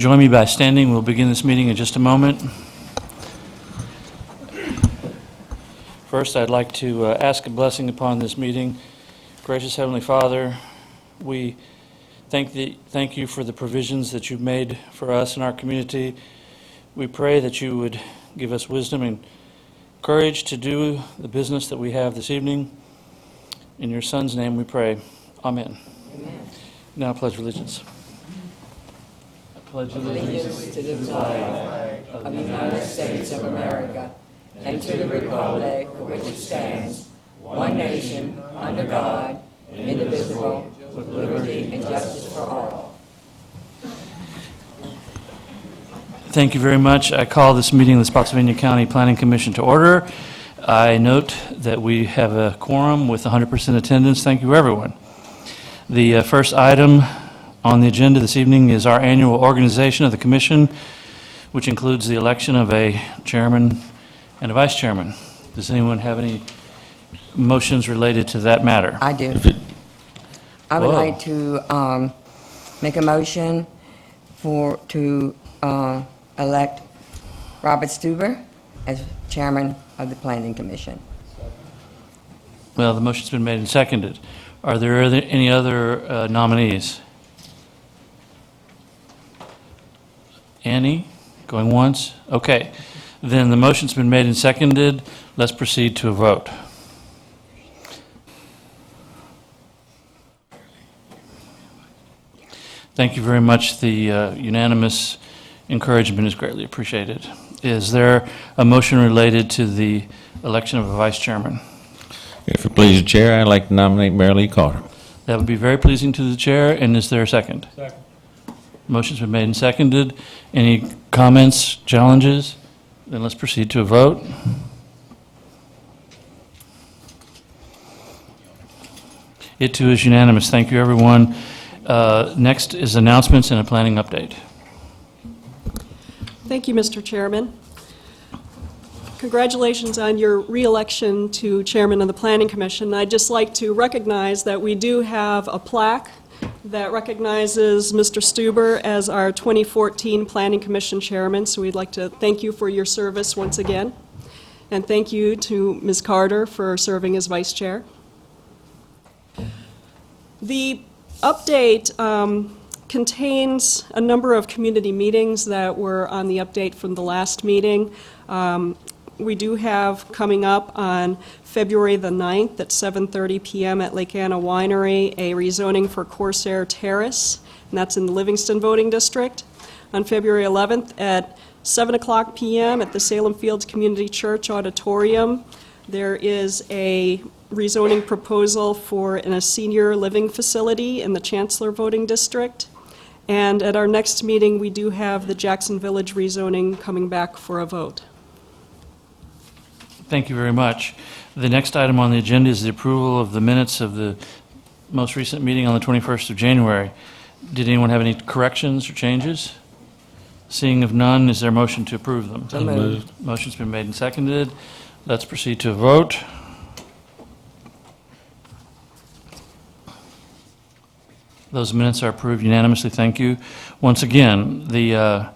Join me by standing. We'll begin this meeting in just a moment. First, I'd like to ask a blessing upon this meeting. Gracious Heavenly Father, we thank you for the provisions that you've made for us in our community. We pray that you would give us wisdom and courage to do the business that we have this evening. In your Son's name we pray. Amen. Amen. Now pledge allegiance. Pledge allegiance to the flag of the United States of America and to the republic for which it stands, one nation, under God, indivisible, with liberty and justice for all. Thank you very much. I call this meeting of the Spotsylvania County Planning Commission to order. I note that we have a quorum with 100% attendance. Thank you, everyone. The first item on the agenda this evening is our annual organization of the Commission, which includes the election of a chairman and a vice chairman. Does anyone have any motions related to that matter? I do. I would like to make a motion to elect Robert Stuber as chairman of the Planning Commission. Well, the motion's been made and seconded. Are there any other nominees? Annie? Going once? Okay. Then the motion's been made and seconded. Let's proceed to a vote. Thank you very much. The unanimous encouragement is greatly appreciated. Is there a motion related to the election of a vice chairman? If it pleases the chair, I'd like to nominate Mary Lee Carter. That would be very pleasing to the chair. And is there a second? Second. Motion's been made and seconded. Any comments, challenges? Then let's proceed to a vote. It too is unanimous. Thank you, everyone. Next is announcements and a planning update. Thank you, Mr. Chairman. Congratulations on your re-election to Chairman of the Planning Commission. I'd just like to recognize that we do have a plaque that recognizes Mr. Stuber as our 2014 Planning Commission Chairman, so we'd like to thank you for your service once again. And thank you to Ms. Carter for serving as Vice Chair. The update contains a number of community meetings that were on the update from the last meeting. We do have coming up on February the 9th at 7:30 p.m. at Lake Anna Winery a rezoning for Corsair Terrace, and that's in the Livingston Voting District. On February 11th at 7 o'clock p.m. at the Salem Fields Community Church Auditorium, there is a rezoning proposal for a senior living facility in the Chancellor Voting District. And at our next meeting, we do have the Jackson Village rezoning coming back for a vote. Thank you very much. The next item on the agenda is the approval of the minutes of the most recent meeting on the 21st of January. Did anyone have any corrections or changes? Seeing of none, is there a motion to approve them? So moved. Motion's been made and seconded. Let's proceed to a vote. Those minutes are approved unanimously. Thank you. Once again, the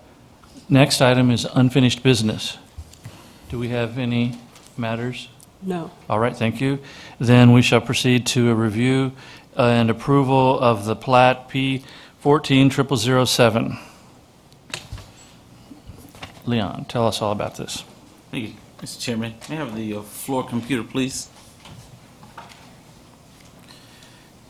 next item is unfinished business. Do we have any matters? No. All right, thank you. Then we shall proceed to a review and approval of the plat P140007. Leon, tell us all about this. Thank you, Mr. Chairman. May I have the floor computer, please?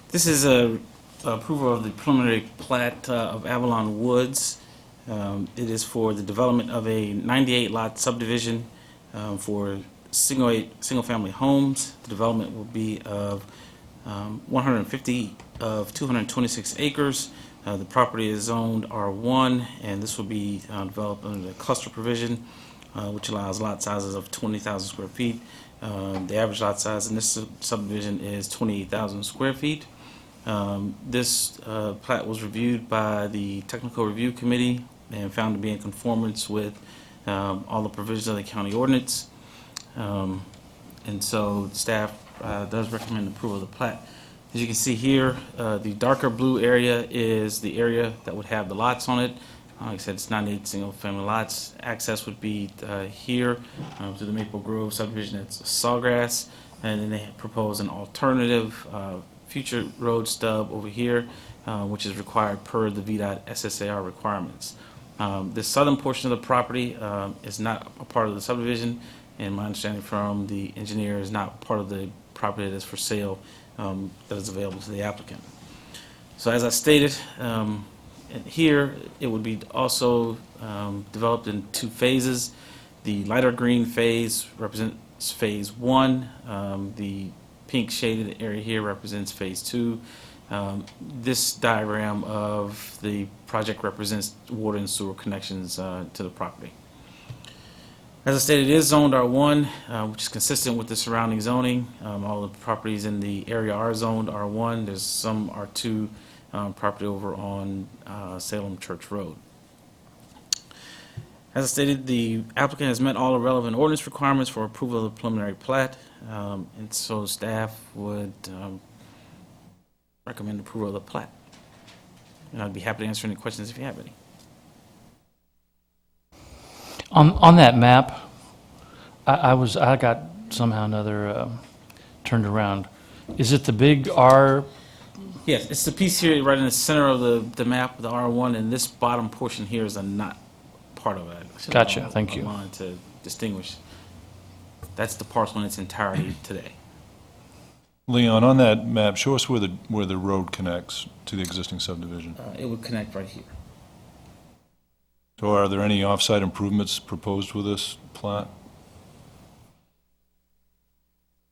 This is a approval of the preliminary plat of Avalon Woods. It is for the development of a 98-lot subdivision for single-family homes. The development will be of 150 of 226 acres. The property is zoned R1, and this will be developed under the cluster provision, which allows lot sizes of 20,000 square feet. The average lot size in this subdivision is 28,000 square feet. This plat was reviewed by the Technical Review Committee and found to be in conformance with all the provisions of the county ordinance. And so staff does recommend approval of the plat. As you can see here, the darker blue area is the area that would have the lots on it. Like I said, it's 98 single-family lots. Access would be here to the Maple Grove subdivision. It's Sawgrass, and then they propose an alternative future road stub over here, which is required per the VDOT SSAR requirements. The southern portion of the property is not a part of the subdivision, and my understanding from the engineer is not part of the property that is for sale that is available to the applicant. So as I stated, here it would be also developed in 2 phases. The lighter green phase represents phase 1. The pink shaded area here represents phase 2. This diagram of the project represents water and sewer connections to the property. As I stated, it is zoned R1, which is consistent with the surrounding zoning. All the properties in the area are zoned R1. There's some R2 property over on Salem Church Road. As I stated, the applicant has met all the relevant ordinance requirements for approval of the preliminary plat, and so staff would recommend approval of the plat. And I'd be happy to answer any questions if you have any. On that map, I got somehow or another turned around. Is it the big R? Yes, it's the piece here right in the center of the map, the R1, and this bottom portion here is not part of it. I should have Gotcha, thank you. a line to distinguish. That's the parcel in its entirety today. Leon, on that map, show us where the road connects to the existing subdivision. It would connect right here. So are there any off-site improvements proposed with this plat?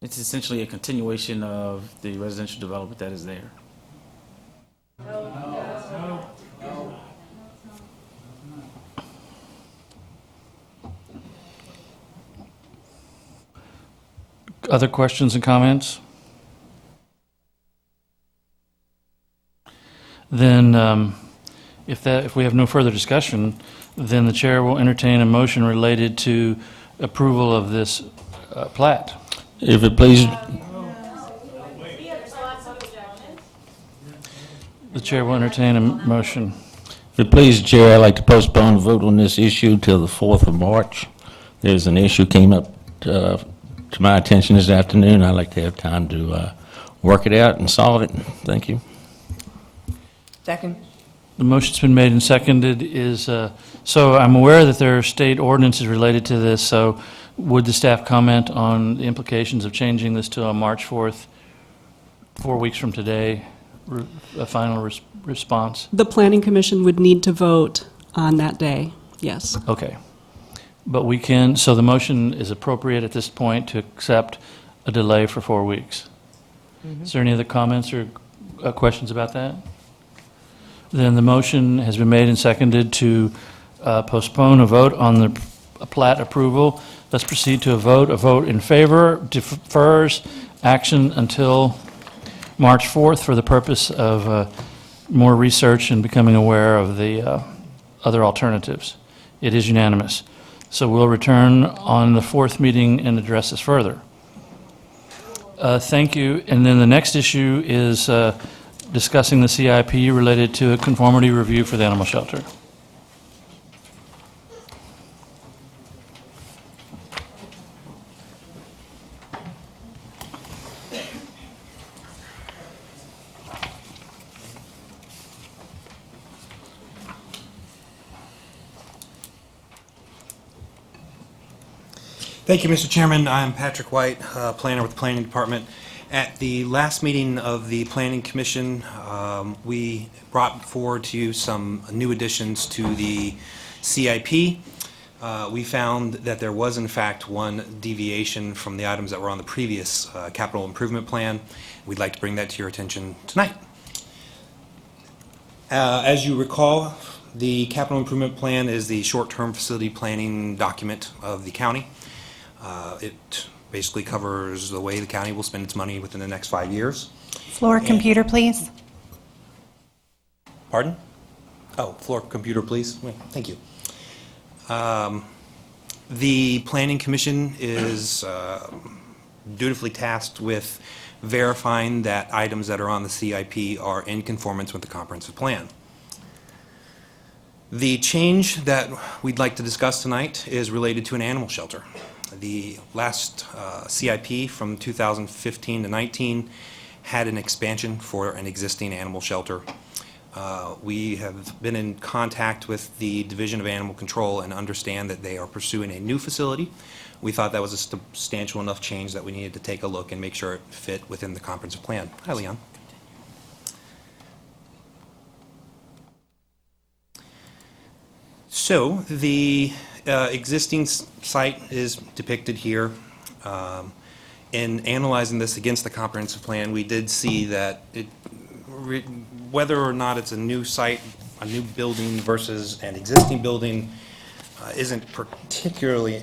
It's essentially a continuation of the residential development that is there. Other questions and comments? Then, if we have no further discussion, then the chair will entertain a motion related to approval of this plat. If it please, The chair will entertain a motion. if it pleases the chair, I'd like to postpone the vote on this issue till the 4th of March. There's an issue came up to my attention this afternoon. I'd like to have time to work it out and solve it. Thank you. Second. The motion's been made and seconded. So I'm aware that there are state ordinances related to this, so would the staff comment on the implications of changing this to a March 4th, 4 weeks from today, a final response? The Planning Commission would need to vote on that day, yes. Okay. But we can, so the motion is appropriate at this point to accept a delay for 4 weeks. Is there any other comments or questions about that? Then the motion has been made and seconded to postpone a vote on the plat approval. Let's proceed to a vote. A vote in favor defers action until March 4th for the purpose of more research and becoming aware of the other alternatives. It is unanimous. So we'll return on the 4th meeting and address this further. Thank you. And then the next issue is discussing the CIP related to a conformity review for the animal shelter. Thank you, Mr. Chairman. I'm Patrick White, planner with the Planning Department. At the last meeting of the Planning Commission, we brought forward to you some new additions to the CIP. We found that there was, in fact, one deviation from the items that were on the previous capital improvement plan. We'd like to bring that to your attention tonight. As you recall, the capital improvement plan is the short-term facility planning document of the county. It basically covers the way the county will spend its money within the next 5 years. Floor computer, please. Pardon? Oh, floor computer, please. Thank you. The Planning Commission is dutifully tasked with verifying that items that are on the CIP are in conformance with the comprehensive plan. The change that we'd like to discuss tonight is related to an animal shelter. The last CIP from 2015 to 19 had an expansion for an existing animal shelter. We have been in contact with the Division of Animal Control and understand that they are pursuing a new facility. We thought that was a substantial enough change that we needed to take a look and make sure it fit within the comprehensive plan. Hi, Leon. So the existing site is depicted here. In analyzing this against the comprehensive plan, we did see that whether or not it's a new site, a new building versus an existing building, isn't particularly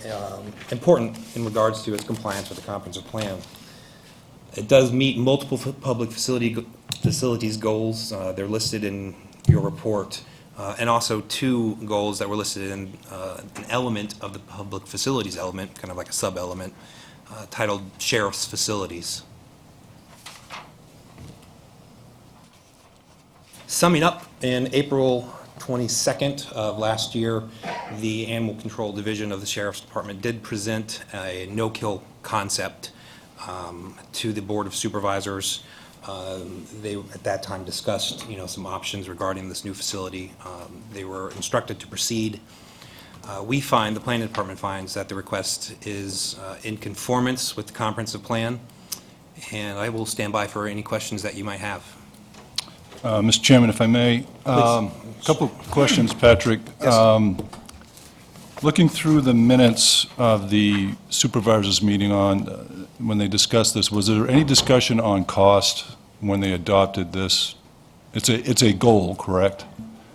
important in regards to its compliance with the comprehensive plan. It does meet multiple public facilities goals. They're listed in your report. And also two goals that were listed in an element of the public facilities element, kind of like a sub-element, titled Sheriff's Facilities. Summing up, in April 22nd of last year, the Animal Control Division of the Sheriff's Department did present a no-kill concept to the Board of Supervisors. They, at that time, discussed, some options regarding this new facility. They were instructed to proceed. The Planning Department finds that the request is in conformance with the comprehensive plan, and I will stand by for any questions that you might have. Mr. Chairman, if I may, a couple of questions, Patrick. Looking through the minutes of the supervisors' meeting when they discussed this, was there any discussion on cost when they adopted this? It's a goal, correct?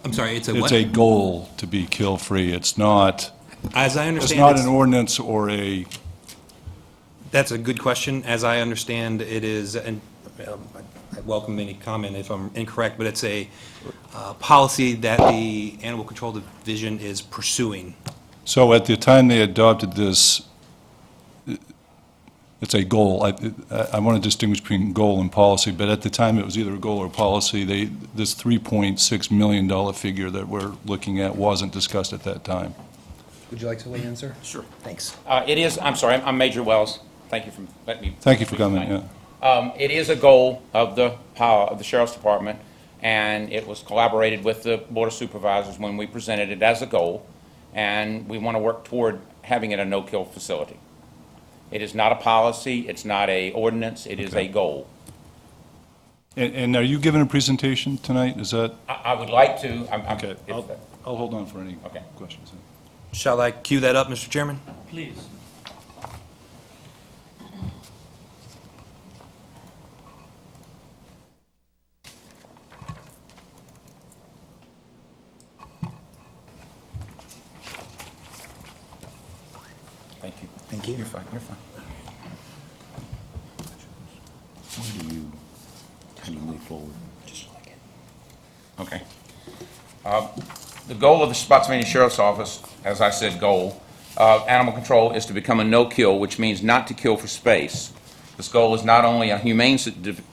I'm sorry, it's a what? It's a goal to be kill-free. It's not, As I it's understand, not an ordinance or a, that's a good question. As I understand, it is, and I welcome any comment if I'm incorrect, but it's a policy that the Animal Control Division is pursuing. so at the time they adopted this, it's a goal. I want to distinguish between goal and policy, but at the time it was either a goal or policy. This $3.6 million figure that we're looking at wasn't discussed at that time. Would you like to weigh in, sir? Sure. Thanks. It is, I'm sorry, I'm Major Wells. Thank you for letting me. Thank you for coming, yeah. It is a goal of the Sheriff's Department, and it was collaborated with the Board of Supervisors when we presented it as a goal, and we want to work toward having it a no-kill facility. It is not a policy, it's not a ordinance, it is a goal. And are you giving a presentation tonight? Is that? I would like to, Okay, I'll hold on for any Okay. questions. Shall I cue that up, Mr. Chairman? Please. Thank you. Thank you. You're fine, you're fine. How do you move forward? Just like it. Okay. The goal of the Spotsylvania Sheriff's Office, as I said, goal, animal control is to become a no-kill, which means not to kill for space. This goal is not only a humane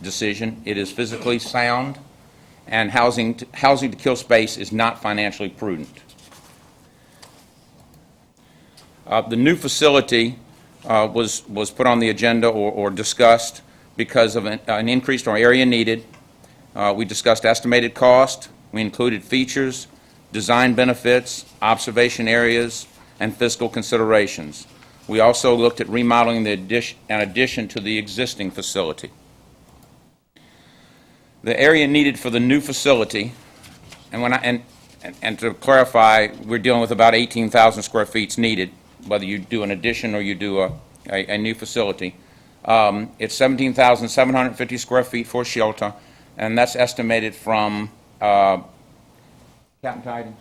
decision, it is physically sound, and housing to kill space is not financially prudent. The new facility was put on the agenda or discussed because of an increase in our area needed. We discussed estimated cost. We included features, design benefits, observation areas, and fiscal considerations. We also looked at remodeling an addition to the existing facility. The area needed for the new facility, and to clarify, we're dealing with about 18,000 square feet needed, whether you do an addition or you do a new facility. It's 17,750 square feet for a shelter, and that's estimated from Captain Tidings.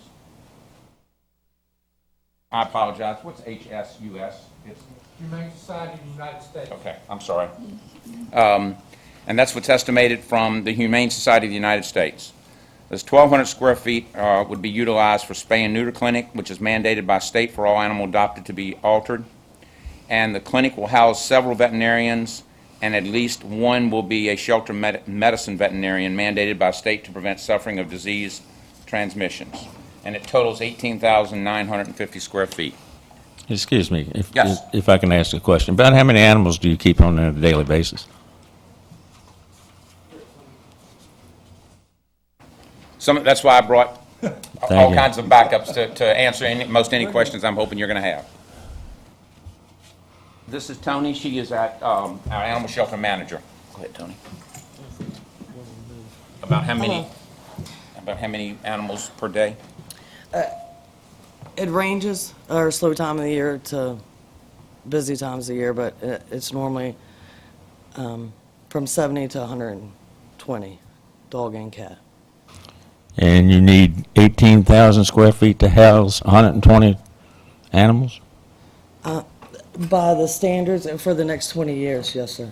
I apologize. What's HSUS? It's Humane Society of the United States. okay. I'm sorry. And that's what's estimated from the Humane Society of the United States. This 1,200 square feet would be utilized for spay and neuter clinic, which is mandated by state for all animal adopted to be altered. And the clinic will house several veterinarians, and at least one will be a shelter medicine veterinarian mandated by state to prevent suffering of disease transmissions. and it totals 18,950 square feet. Excuse me, Yes. if I can ask a question. About how many animals do you keep on a daily basis? That's why I brought Thank all you. kinds of backups to answer most any questions I'm hoping you're going to have. This is Tony. She is our animal shelter manager. Go ahead, Tony. About how many animals per day? It ranges, or slow time of the year to busy times of the year, but it's normally from 70 to 120, dog and cat. And you need 18,000 square feet to house 120 animals? By the standards, and for the next 20 years, yes, sir.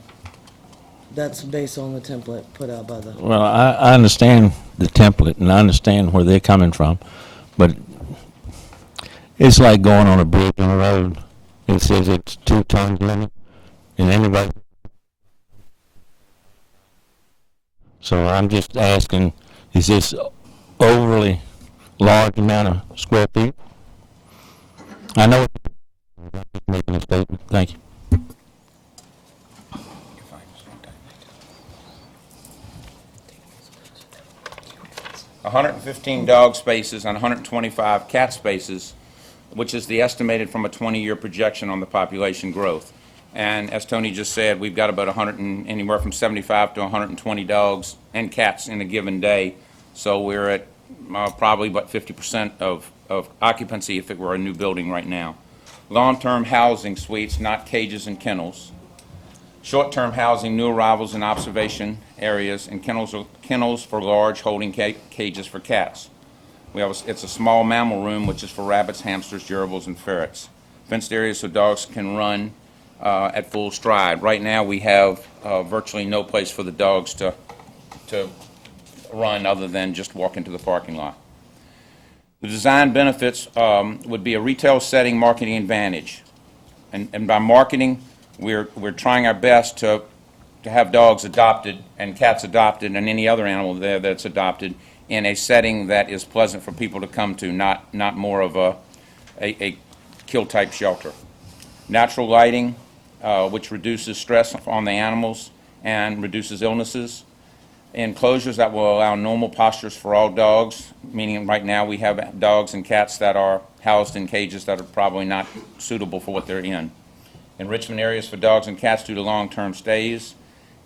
That's based on the template put out by the... Well, I understand the template, and I understand where they're coming from, but it's like going on a bridge on a road. It says it's 2 tons limit, and anybody... So I'm just asking, is this overly large amount of square feet? I know I'm just making a statement. Thank you. 115 dog spaces and 125 cat spaces, which is the estimated from a 20-year projection on the population growth. And as Tony just said, we've got about anywhere from 75 to 120 dogs and cats in a given day. So we're at probably about 50% of occupancy if it were a new building right now. Long-term housing suites, not cages and kennels. Short-term housing, new arrivals and observation areas, and kennels for large holding cages for cats. It's a small mammal room, which is for rabbits, hamsters, gerbils, and ferrets. Fenced areas so dogs can run at full stride. Right now, we have virtually no place for the dogs to run other than just walk into the parking lot. The design benefits would be a retail setting marketing advantage. And by marketing, we're trying our best to have dogs adopted and cats adopted and any other animal there that's adopted in a setting that is pleasant for people to come to, not more of a kill-type shelter. Natural lighting, which reduces stress on the animals and reduces illnesses. Enclosures that will allow normal postures for all dogs, meaning right now we have dogs and cats that are housed in cages that are probably not suitable for what they're in. Enrichment areas for dogs and cats due to long-term stays.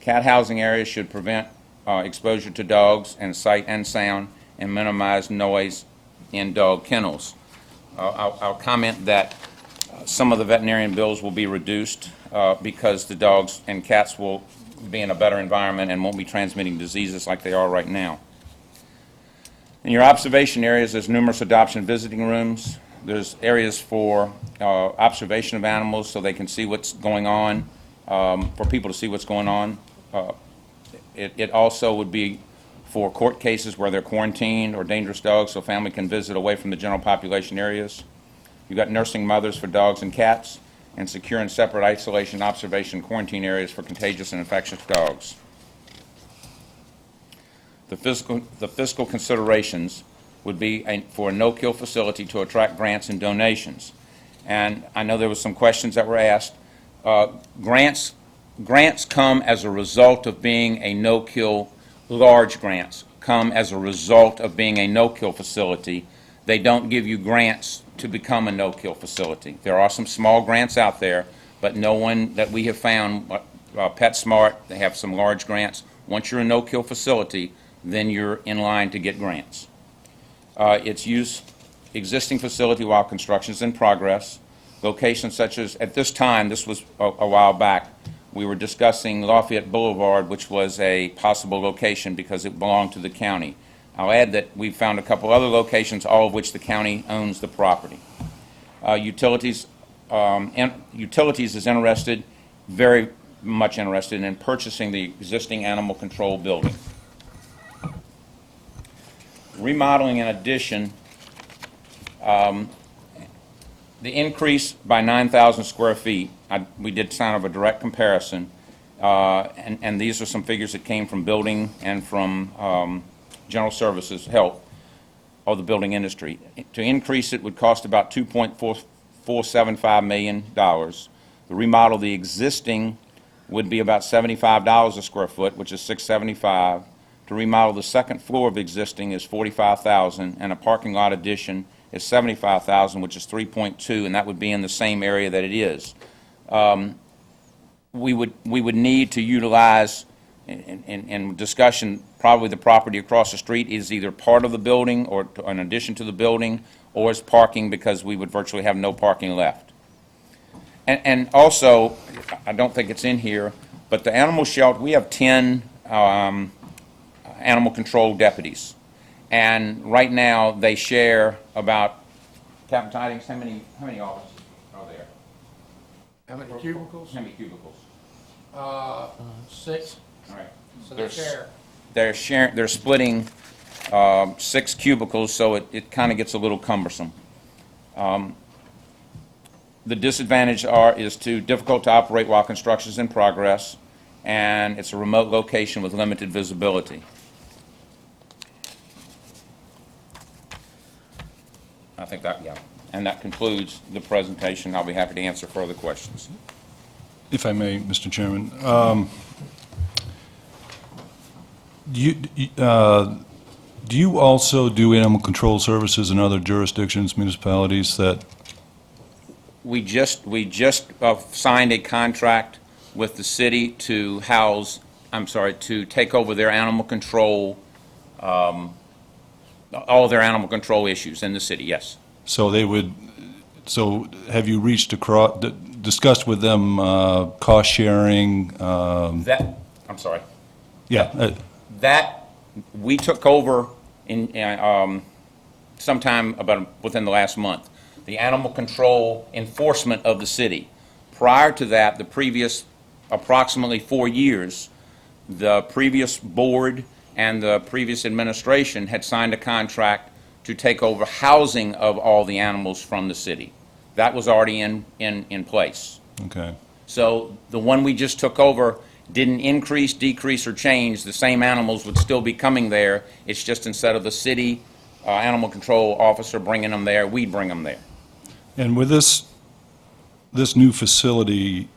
Cat housing areas should prevent exposure to dogs and sight and sound and minimize noise in dog kennels. I'll comment that some of the veterinarian bills will be reduced because the dogs and cats will be in a better environment and won't be transmitting diseases like they are right now. In your observation areas, there's numerous adoption visiting rooms. There's areas for observation of animals so they can see what's going on, for people to see what's going on. It also would be for court cases where they're quarantined or dangerous dogs so family can visit away from the general population areas. You've got nursing mothers for dogs and cats, and secure and separate isolation, observation, quarantine areas for contagious and infectious dogs. The fiscal considerations would be for a no-kill facility to attract grants and donations. And I know there were some questions that were asked. Grants come as a result of being a no-kill, large grants come as a result of being a no-kill facility. They don't give you grants to become a no-kill facility. There are some small grants out there, but no one that we have found, PetSmart, they have some large grants. Once you're a no-kill facility, then you're in line to get grants. It's use existing facility while construction is in progress. Locations such as, at this time, this was a while back, we were discussing Lafayette Boulevard, which was a possible location because it belonged to the county. I'll add that we found a couple other locations, all of which the county owns the property. Utilities is interested, very much interested in purchasing the existing animal control building. Remodeling in addition, the increase by 9,000 square feet, we did kind of a direct comparison, and these are some figures that came from building and from General Services Health. of the building industry. To increase it would cost about $2.475 million. The remodel of the existing would be about $75 a square foot, which is $675. To remodel the second floor of existing is $45,000, and a parking lot addition is $75,000, which is 3.2, and that would be in the same area that it is. We would need to utilize, in discussion, probably the property across the street is either part of the building or in addition to the building, or as parking, because we would virtually have no parking left. And also, I don't think it's in here, but the animal shelter, we have 10 animal control deputies. And right now, they share about, Captain Tidings, how many offices are there? How many cubicles? How many cubicles? 6. All right. So they share. They're splitting 6 cubicles, so it kind of gets a little cumbersome. The disadvantage is difficult to operate while construction is in progress, and it's a remote location with limited visibility. I think that, yeah. And that concludes the presentation. I'll be happy to answer further questions. If I may, Mr. Chairman, do you also do animal control services in other jurisdictions, municipalities that? We just signed a contract with the city to to take over their animal control, all their animal control issues in the city, yes. So have you discussed with them cost sharing? I'm sorry. Yeah. That we took over in sometime within the last month. The animal control enforcement of the city. Prior to that, the previous approximately 4 years, the previous board and the previous administration had signed a contract to take over housing of all the animals from the city. That was already in place. Okay. So the one we just took over didn't increase, decrease, or change. The same animals would still be coming there. It's just instead of the city animal control officer bringing them there, we bring them there. And with this new facility,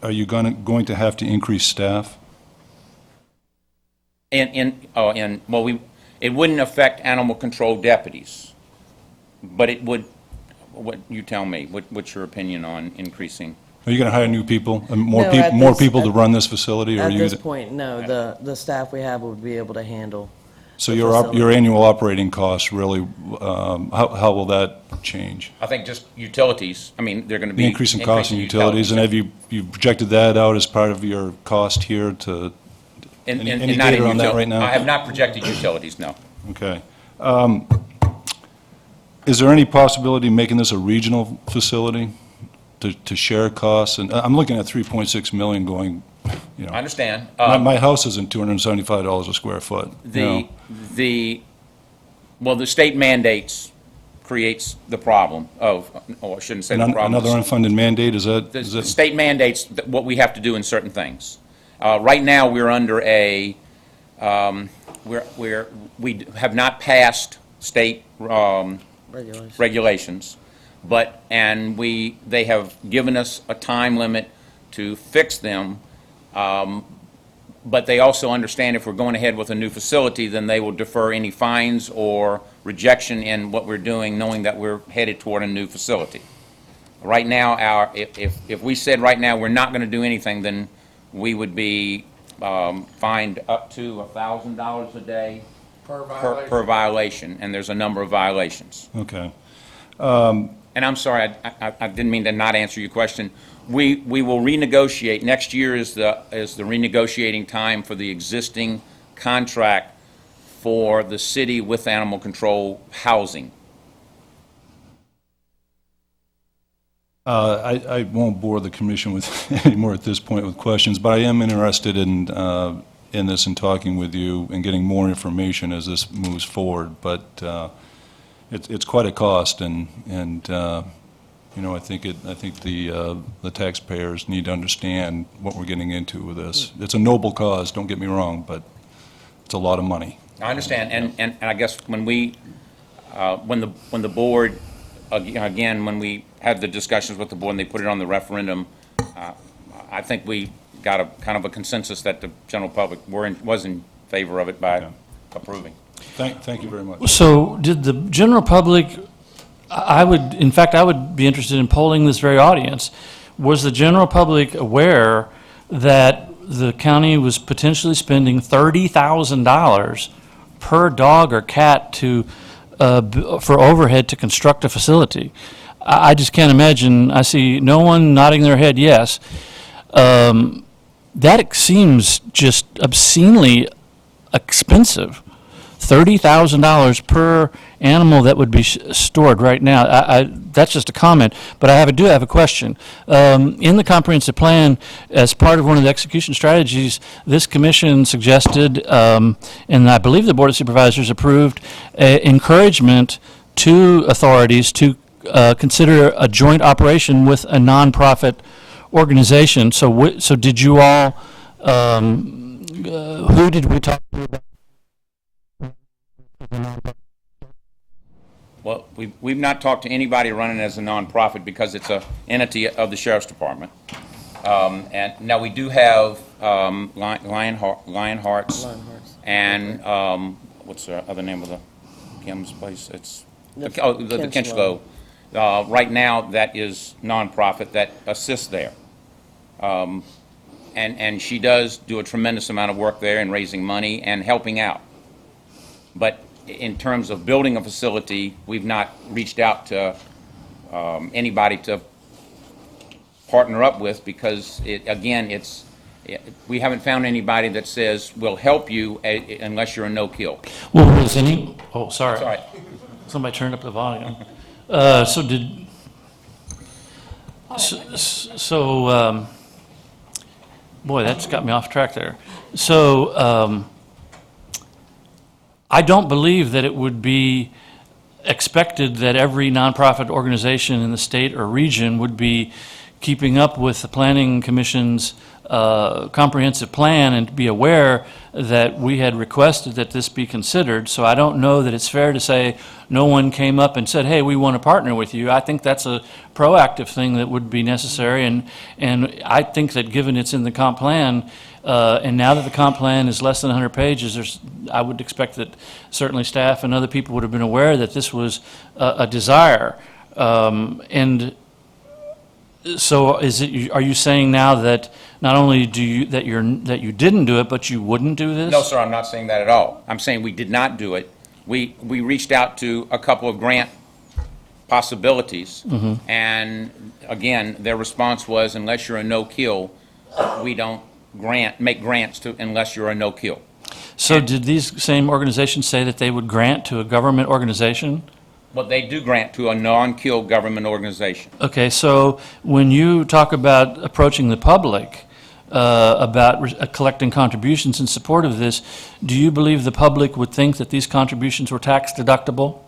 are you going to have to increase staff? It wouldn't affect animal control deputies, but it would. What you tell me? What's your opinion on increasing? Are you going to hire new people, No, more people to run this facility? Or At are you this point, no. The staff we have would be able to handle. So the your facility. annual operating costs really, how will that change? I think just utilities. I mean, they're going to be The increase in costs in increasing utilities, and have you projected that out as part of your cost here to, any not data in on that right now? I have not projected utilities, no. Okay. Is there any possibility of making this a regional facility to share costs? And I'm looking at 3.6 million going, you know. I understand. My house isn't $275 a square foot. you know. The state mandates creates the problem of, I shouldn't say the problem. Another unfunded mandate, is that? The state mandates what we have to do in certain things. Right now, we're under we have not passed state regulations, and they have given us a time limit to fix them, but they also understand if we're going ahead with a new facility, then they will defer any fines or rejection in what we're doing, knowing that we're headed toward a new facility. Right now, if we said right now we're not going to do anything, then we would be fined up to $1,000 a day per violation, and there's a number of violations. Okay. And I'm sorry, I didn't mean to not answer your question. We will renegotiate. Next year is the renegotiating time for the existing contract for the city with animal control housing. I won't bore the commission with anymore at this point with questions, but I am interested in this and talking with you and getting more information as this moves forward. But it's quite a cost, and you know, I think the taxpayers need to understand what we're getting into with this. It's a noble cause, don't get me wrong, but it's a lot of money. I understand, and I guess when we, when the board, again, when we had the discussions with the board and they put it on the referendum, I think we got a kind of a consensus that the general public was in favor of it by approving. Thank you very much. So did the general public, I would be interested in polling this very audience. Was the general public aware that the county was potentially spending $30,000 per dog or cat for overhead to construct a facility? I just can't imagine. I see no one nodding their head yes. That seems just obscenely expensive. $30,000 per animal that would be stored right now. That's just a comment, but I do have a question. In the comprehensive plan, as part of one of the execution strategies, this commission suggested, and I believe the Board of Supervisors approved, encouragement to authorities to consider a joint operation with a nonprofit organization. So did you all, who did we talk to about? Well, we've not talked to anybody running as a nonprofit because it's an entity of the Sheriff's Department. And now we do have Lionhearts and what's the other name of the Kim's place? It's the Kinchlow. Right now, that is nonprofit that assists there. And she does do a tremendous amount of work there in raising money and helping out. But in terms of building a facility, we've not reached out to anybody to partner up with because, we haven't found anybody that says, we'll help you unless you're a no-kill. Well, was any, oh, sorry. Sorry. Somebody turned up the volume. Boy, that's got me off track there. So, I don't believe that it would be expected that every nonprofit organization in the state or region would be keeping up with the Planning Commission's comprehensive plan and to be aware that we had requested that this be considered. So I don't know that it's fair to say no one came up and said, hey, we want to partner with you. I think that's a proactive thing that would be necessary. And I think that given it's in the comp plan, and now that the comp plan is less than 100 pages, I would expect that certainly staff and other people would have been aware that this was a desire. And so are you saying now that not only that you didn't do it, but you wouldn't do this? No, sir, I'm not saying that at all. I'm saying we did not do it. We reached out to a couple of grant possibilities, and again, their response was, unless you're a no-kill, we don't make grants to unless you're a no-kill. So did these same organizations say that they would grant to a government organization? Well, they do grant to a non-kill government organization. Okay, so when you talk about approaching the public about collecting contributions in support of this, do you believe the public would think that these contributions were tax deductible?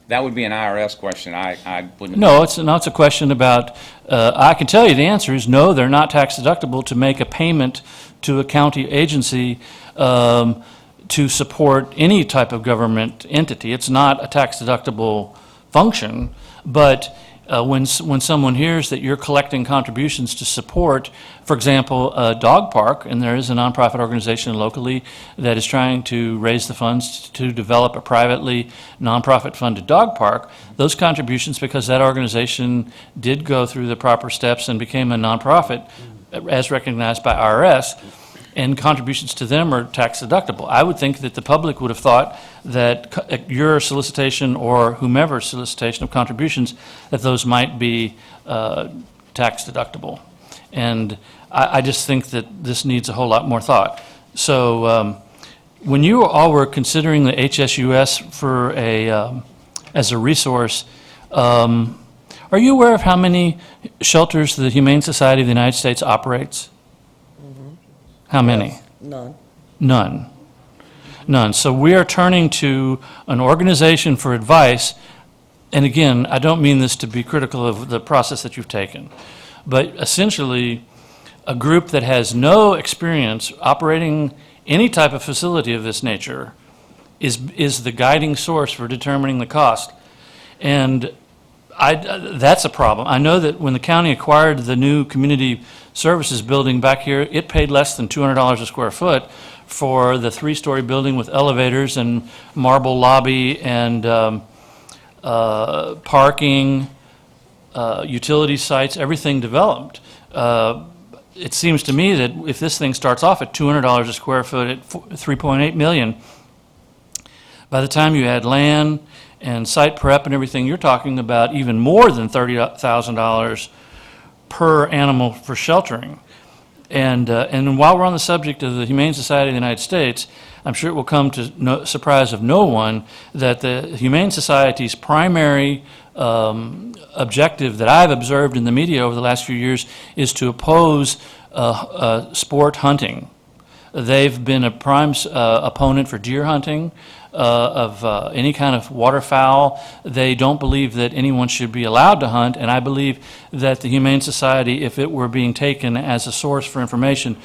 That would be an IRS question. I wouldn't. No, it's a question about, I can tell you the answer is no, they're not tax deductible to make a payment to a county agency to support any type of government entity. It's not a tax deductible function, but when someone hears that you're collecting contributions to support, for example, a dog park, and there is a nonprofit organization locally that is trying to raise the funds to develop a privately nonprofit funded dog park, those contributions, because that organization did go through the proper steps and became a nonprofit as recognized by IRS, and contributions to them are tax deductible. I would think that the public would have thought that your solicitation or whomever's solicitation of contributions, that those might be tax deductible. And I just think that this needs a whole lot more thought. So when you all were considering the HSUS for as a resource, are you aware of how many shelters the Humane Society of the United States operates? How many? None. None. None. So we are turning to an organization for advice, and again, I don't mean this to be critical of the process that you've taken, but essentially a group that has no experience operating any type of facility of this nature is the guiding source for determining the cost. And that's a problem. I know that when the county acquired the new community services building back here, it paid less than $200 a square foot for the 3-story building with elevators and marble lobby and parking, utility sites, everything developed. It seems to me that if this thing starts off at $200 a square foot at $3.8 million, by the time you add land and site prep and everything, you're talking about even more than $30,000 per animal for sheltering. And while we're on the subject of the Humane Society of the United States, I'm sure it will come to no surprise of no one that the Humane Society's primary objective that I've observed in the media over the last few years is to oppose sport hunting. They've been a prime opponent for deer hunting, of any kind of waterfowl. They don't believe that anyone should be allowed to hunt, and I believe that the Humane Society, if it were being taken as a source for information,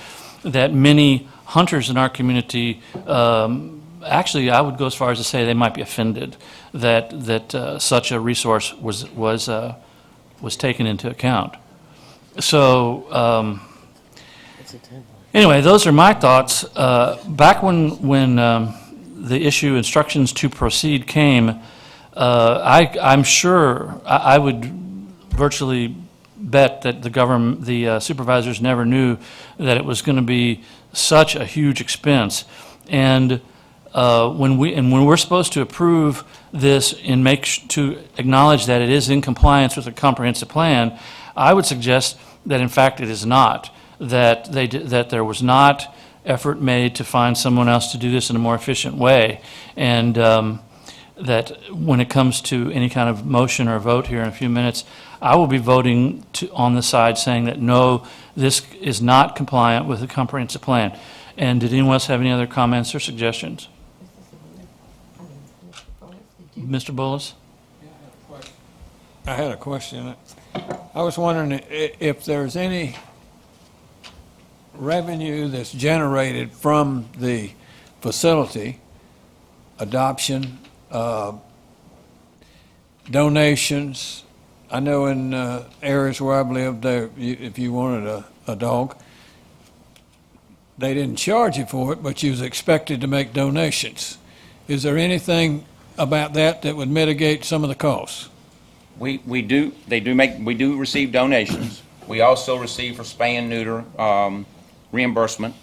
that many hunters in our community, actually, I would go as far as to say they might be offended that such a resource was taken into account. So, anyway, those are my thoughts. Back when the issue instructions to proceed came, I'm sure, I would virtually bet that the supervisors never knew that it was going to be such a huge expense. And when we're supposed to approve this and to acknowledge that it is in compliance with the comprehensive plan, I would suggest that in fact it is not. That there was not effort made to find someone else to do this in a more efficient way, and that when it comes to any kind of motion or vote here in a few minutes, I will be voting on the side saying that no, this is not compliant with the comprehensive plan. And did anyone else have any other comments or suggestions? Mr. Bullis? I had a question. I was wondering if there's any revenue that's generated from the facility, adoption, donations. I know in areas where I've lived, if you wanted a dog, they didn't charge you for it, but you was expected to make donations. Is there anything about that would mitigate some of the costs? We do receive donations. We also receive for spay and neuter reimbursement.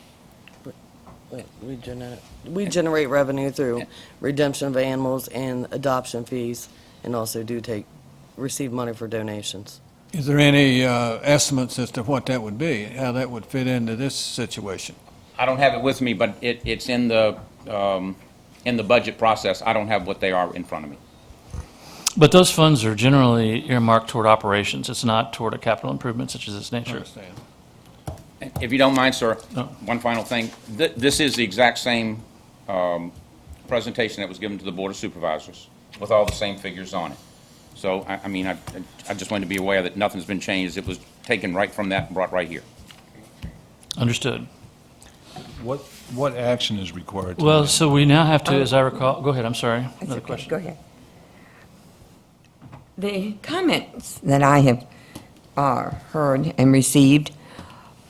We generate revenue through redemption of animals and adoption fees, and also receive money for donations. Is there any estimates as to what that would be, how that would fit into this situation? I don't have it with me, but it's in the budget process. I don't have what they are in front of me. But those funds are generally earmarked toward operations. It's not toward a capital improvement such as this nature. I understand. If you don't mind, sir, No. one final thing. This is the exact same presentation that was given to the Board of Supervisors with all the same figures on it. So, I just wanted to be aware that nothing's been changed. It was taken right from that and brought right here. Understood. What action is required? to Well, make? so we now have to, as I recall, go ahead, I'm sorry. That's Another okay. question. Go ahead. The comments that I have heard and received,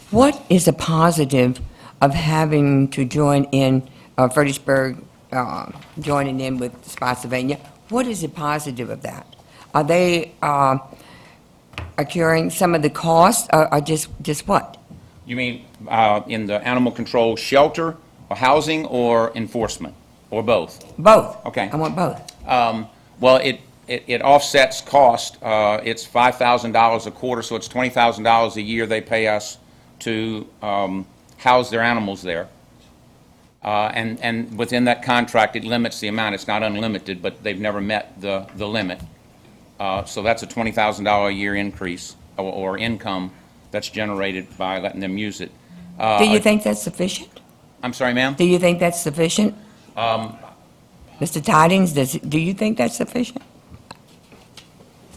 what is a positive of having to join in, Fredericksburg joining in with Spotsylvania? What is the positive of that? Are they accruing some of the costs, or just what? You mean in the animal control shelter, or housing, or enforcement, or both? Both. Okay. I want both. Well, it offsets cost. It's $5,000 a quarter, so it's $20,000 a year they pay us to house their animals there. And within that contract, it limits the amount. It's not unlimited, but they've never met the limit. So that's a $20,000 a year increase or income that's generated by letting them use it. Do you think that's sufficient? I'm sorry, ma'am? Do you think that's sufficient? Mr. Tidings, do you think that's sufficient?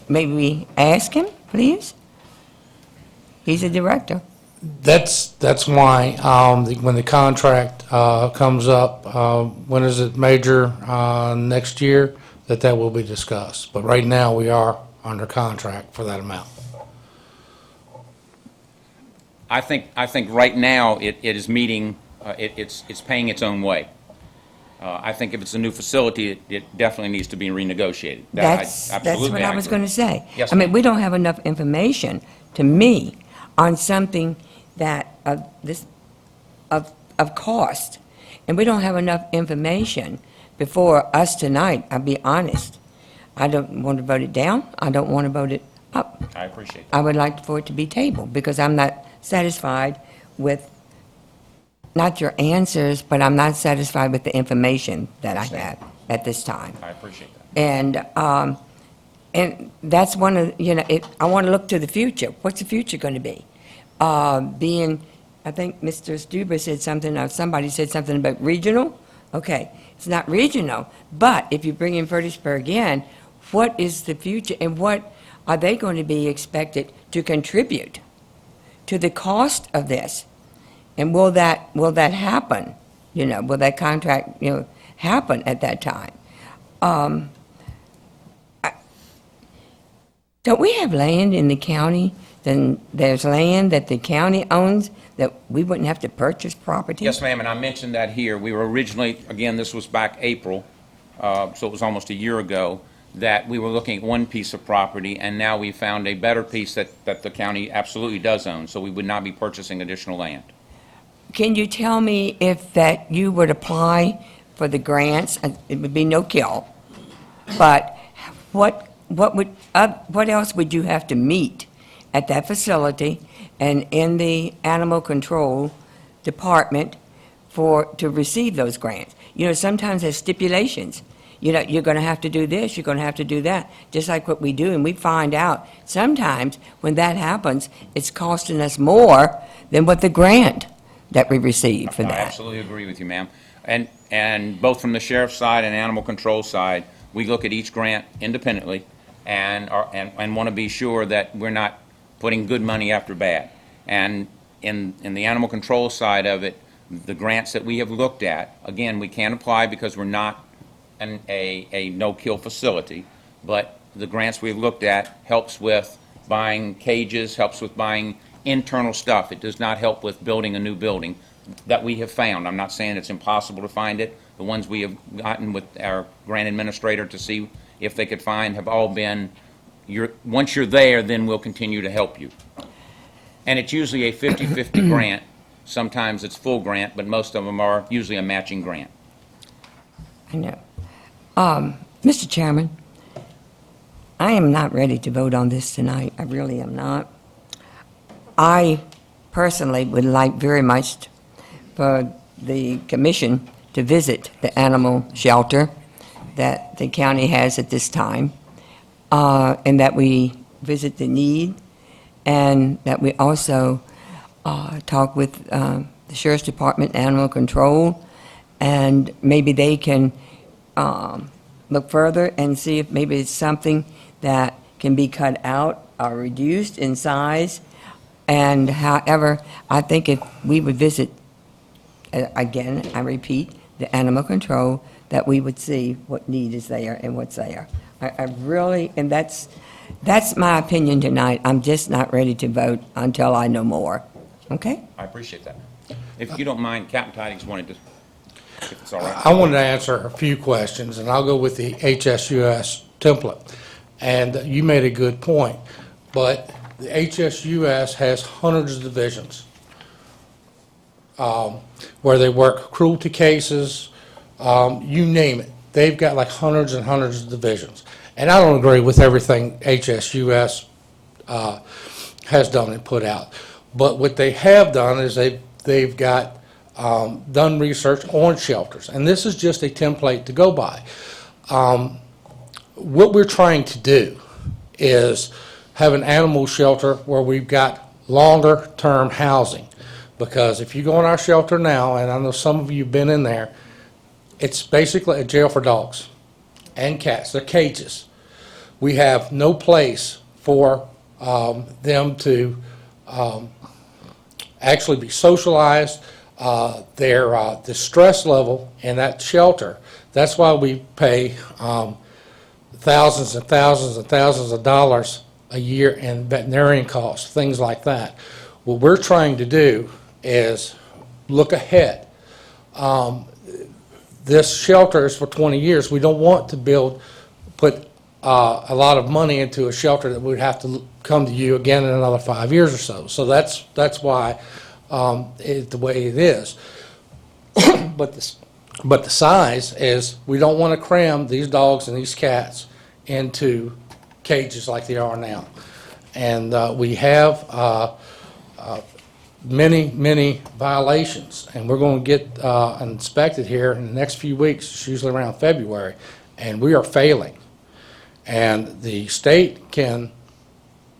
Maybe we ask him, please? He's a director. That's why, when the contract, comes up, when is it, Major, next year, that will be discussed. But right now, we are under contract for that amount. I think right now it is meeting, it's paying its own way. I think if it's a new facility, it definitely needs to be renegotiated. That's Absolutely, what I was agree. going to say. Yes, I mean, ma'am. we don't have enough information, to me, on something that, of cost, and we don't have enough information before us tonight, I'll be honest. I don't want to vote it down, I don't want to vote it up. I appreciate that. I would like for it to be tabled, because I'm not satisfied with, not your answers, but I'm not satisfied with the information that I have at this time. I appreciate that. And that's one of, I want to look to the future. What's the future going to be? I think Mr. Stuber said something, or somebody said something about regional. Okay, it's not regional, but if you bring in Fredericksburg in, what is the future, and what are they going to be expected to contribute to the cost of this? And will that happen? Will that contract, happen at that time? Don't we have land in the county? Then there's land that the county owns that we wouldn't have to purchase property? Yes, ma'am, and I mentioned that here. We were originally, again, this was back April, so it was almost a year ago, that we were looking at one piece of property, and now we found a better piece that the county absolutely does own, so we would not be purchasing additional land. Can you tell me if that you would apply for the grants? It would be no kill, but what else would you have to meet at that facility and in the animal control department to receive those grants? Sometimes there's stipulations. You're going to have to do this, you're going to have to do that, just like what we do, and we find out sometimes when that happens, it's costing us more than what the grant that we receive for I that. absolutely agree with you, ma'am. And both from the sheriff's side and animal control side, we look at each grant independently and want to be sure that we're not putting good money after bad. And in the animal control side of it, the grants that we have looked at, again, we can't apply because we're not a no-kill facility, but the grants we've looked at helps with buying cages, helps with buying internal stuff. It does not help with building a new building that we have found. I'm not saying it's impossible to find it. The ones we have gotten with our grant administrator to see if they could find have all been, once you're there, then we'll continue to help you. And it's usually a 50-50 grant. Sometimes it's full grant, but most of them are usually a matching grant. I know. Mr. Chairman, I am not ready to vote on this tonight. I really am not. I personally would like very much for the commission to visit the animal shelter that the county has at this time, and that we visit the need, and that we also talk with the Sheriff's Department, Animal Control, and maybe they can look further and see if maybe it's something that can be cut out or reduced in size. And however, I think if we would visit, again, I repeat, the animal control, that we would see what need is there and what's there. I really, and that's my opinion tonight. I'm just not ready to vote until I know more. Okay? I appreciate that. If you don't mind, Captain Tidings wanted to, if it's all right. I wanted to answer a few questions, and I'll go with the HSUS template. And you made a good point, but the HSUS has hundreds of divisions where they work cruelty cases, you name it. They've got like hundreds and hundreds of divisions. And I don't agree with everything HSUS has done and put out. But what they have done is they've got done research on shelters. And this is just a template to go by. What we're trying to do is have an animal shelter where we've got longer-term housing. Because if you go in our shelter now, and I know some of you have been in there, it's basically a jail for dogs and cats. They're cages. We have no place for them to actually be socialized. The stress level in that shelter, that's why we pay thousands and thousands and thousands of dollars a year in veterinarian costs, things like that. What we're trying to do is look ahead. This shelter is for 20 years. We don't want to put a lot of money into a shelter that would have to come to you again in another 5 years or so. So that's why the way it is. But the size is, we don't want to cram these dogs and these cats into cages like they are now. And we have many violations, and we're going to get inspected here in the next few weeks. It's usually around February, and we are failing. And the state can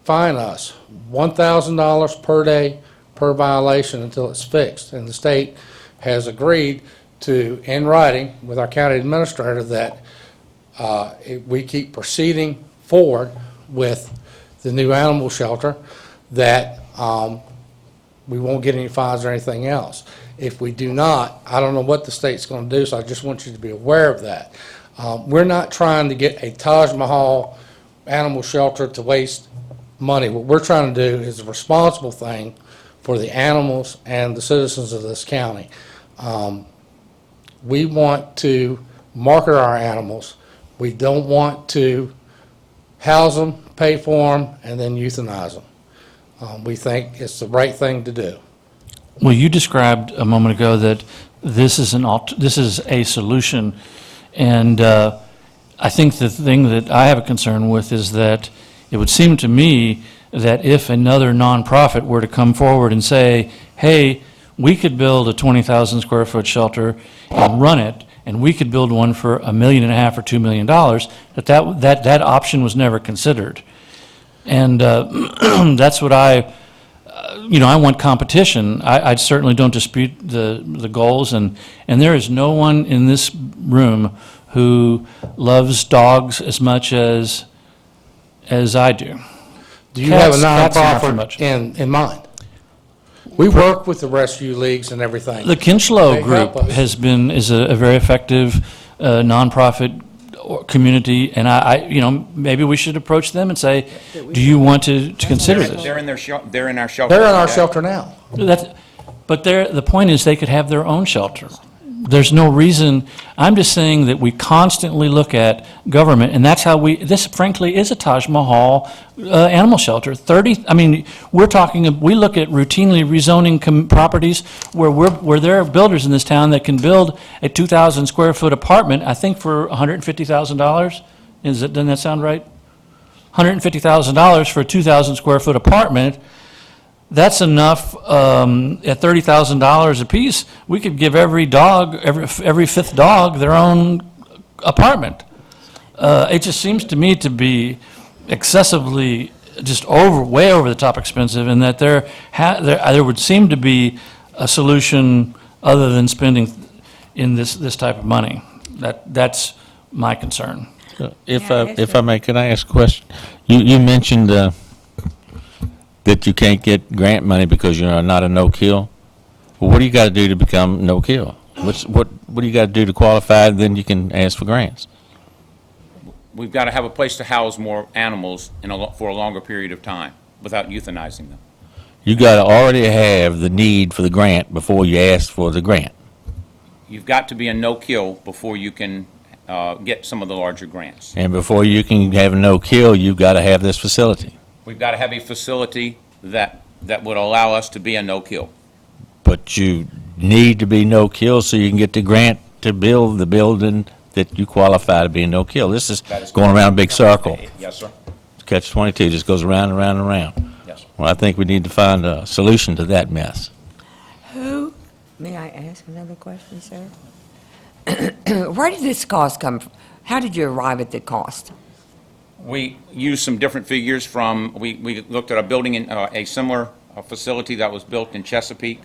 fine us $1,000 per day per violation until it's fixed. And the state has agreed to, in writing with our county administrator, that if we keep proceeding forward with the new animal shelter, that we won't get any fines or anything else. If we do not, I don't know what the state's going to do, so I just want you to be aware of that. We're not trying to get a Taj Mahal animal shelter to waste money. What we're trying to do is a responsible thing for the animals and the citizens of this county. We want to market our animals. We don't want to house them, pay for them, and then euthanize them. We think it's the right thing to do. Well, you described a moment ago that this is a solution, and I think the thing that I have a concern with is that it would seem to me that if another nonprofit were to come forward and say, hey, we could build a 20,000 square foot shelter and run it, and we could build one for $1.5 million or $2 million, that option was never considered. And that's what I want competition. I certainly don't dispute the goals, and there is no one in this room who loves dogs as much as I do. Do you have a Cats are not so nonprofit much. in mind? We work with the rescue leagues and everything. The Kinchlow They help Group us. is a very effective nonprofit community, and maybe we should approach them and say, do you want to consider this? They're in our shelter. They're in our shelter now. But the point is, they could have their own shelter. There's no reason, I'm just saying that we constantly look at government, and that's how this frankly is a Taj Mahal animal shelter. We look at routinely rezoning properties where there are builders in this town that can build a 2,000 square foot apartment, I think for $150,000. Doesn't that sound right? $150,000 for a 2,000 square foot apartment. That's enough. At $30,000 apiece, we could give every fifth dog their own apartment. It just seems to me to be excessively, just way over the top expensive, and that there would seem to be a solution other than spending in this type of money. That's my concern. If I may, can I ask a question? You mentioned that you can't get grant money because you're not a no-kill. Well, what do you got to do to become no-kill? What do you got to do to qualify, then you can ask for grants? We've got to have a place to house more animals for a longer period of time without euthanizing them. You got to already have the need for the grant before you ask for the grant. You've got to be a no-kill before you can get some of the larger grants. And before you can have a no-kill, you've got to have this facility. We've got to have a facility that would allow us to be a no-kill. But you need to be no-kill so you can get the grant to build the building that you qualify to be a no-kill. This is going around a big circle. Yes, sir. Catch-22 just goes around and around and around. Yes. Well, I think we need to find a solution to that mess. May I ask another question, sir? Where did this cost come from? How did you arrive at the cost? We used some different figures we looked at a building in a similar facility that was built in Chesapeake,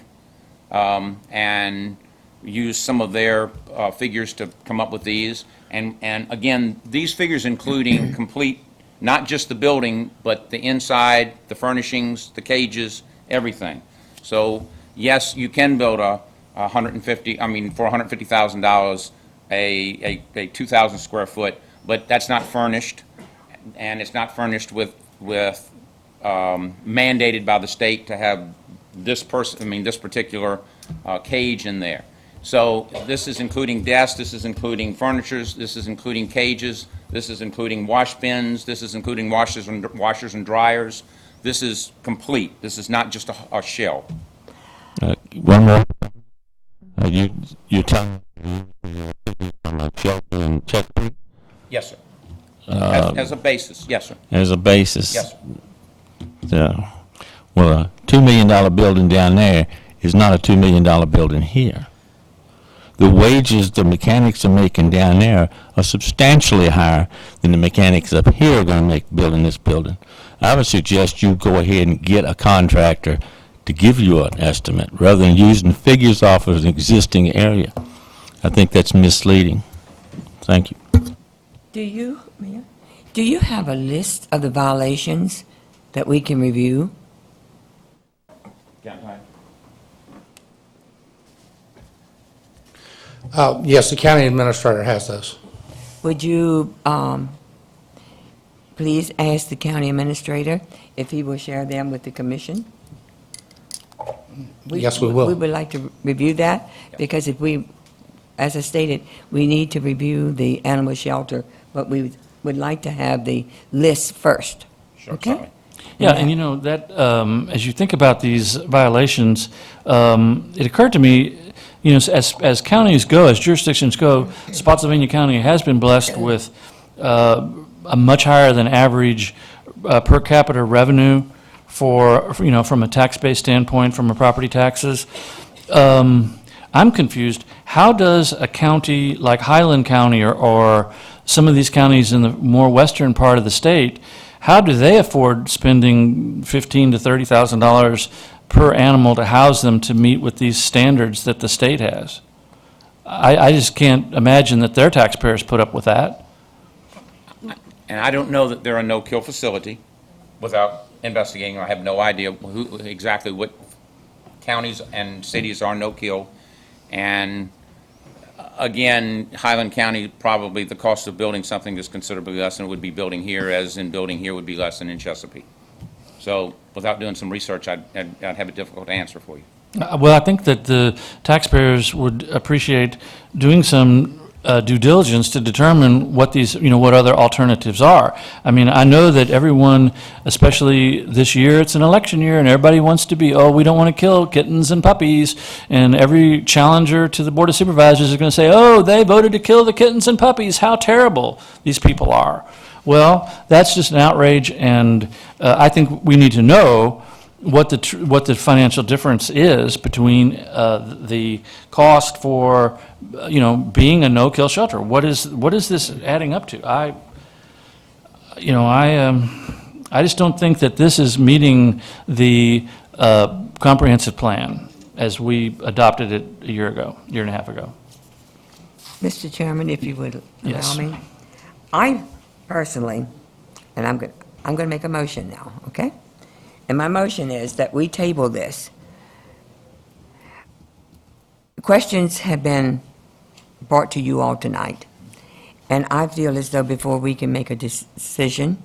and used some of their figures to come up with these. And again, these figures including complete, not just the building, but the inside, the furnishings, the cages, everything. So, yes, you can build a for $150,000, a 2,000 square foot, but that's not furnished, and it's not furnished with mandated by the state to have this particular cage in there. So this is including desks, this is including furnitures, this is including cages, this is including wash bins, this is including washers and dryers. This is complete. This is not just a shell. One more. You telling me from a shelter in Chesapeake? Yes, sir. As a basis, yes, sir. As a basis? Yes, sir. Well, a $2 million building down there is not a $2 million building here. The wages the mechanics are making down there are substantially higher than the mechanics up here are going to make building this building. I would suggest you go ahead and get a contractor to give you an estimate rather than using figures off of an existing area. I think that's misleading. Thank you. Do you have a list of the violations that we can review? Yes, the county administrator has those. Would you please ask the county administrator if he will share them with the commission? Yes, we will. We would like to review that, because if we, as I stated, we need to review the animal shelter, but we would like to have the list first. Sure, Okay? sorry. Yeah, and you know, that, as you think about these violations, it occurred to me, you know, as counties go, as jurisdictions go, Spotsylvania County has been blessed with a much higher than average per capita revenue for, you know, from a tax-based standpoint, from a property taxes. I'm confused. How does a county like Highland County or some of these counties in the more western part of the state, how do they afford spending $15,000 to $30,000 per animal to house them to meet with these standards that the state has? I just can't imagine that their taxpayers put up with that. And I don't know that they're a no-kill facility without investigating. I have no idea exactly what counties and cities are no-kill. And again, Highland County, probably the cost of building something is considerably less than it would be building here, as in building here would be less than in Chesapeake. So without doing some research, I'd have a difficult answer for you. Well, I think that the taxpayers would appreciate doing some due diligence to determine what these, you know, what other alternatives are. I mean, I know that everyone, especially this year, it's an election year, and everybody wants to be, oh, we don't want to kill kittens and puppies, and every challenger to the Board of Supervisors is going to say, oh, they voted to kill the kittens and puppies, how terrible these people are. Well, that's just an outrage, and I think we need to know what the financial difference is between the cost for, you know, being a no-kill shelter. What is this adding up to? I just don't think that this is meeting the comprehensive plan as we adopted it a year and a half ago. Mr. Chairman, if you would allow Yes. me. I personally, and I'm going to make a motion now, okay? And my motion is that we table this. Questions have been brought to you all tonight, and I feel as though before we can make a decision,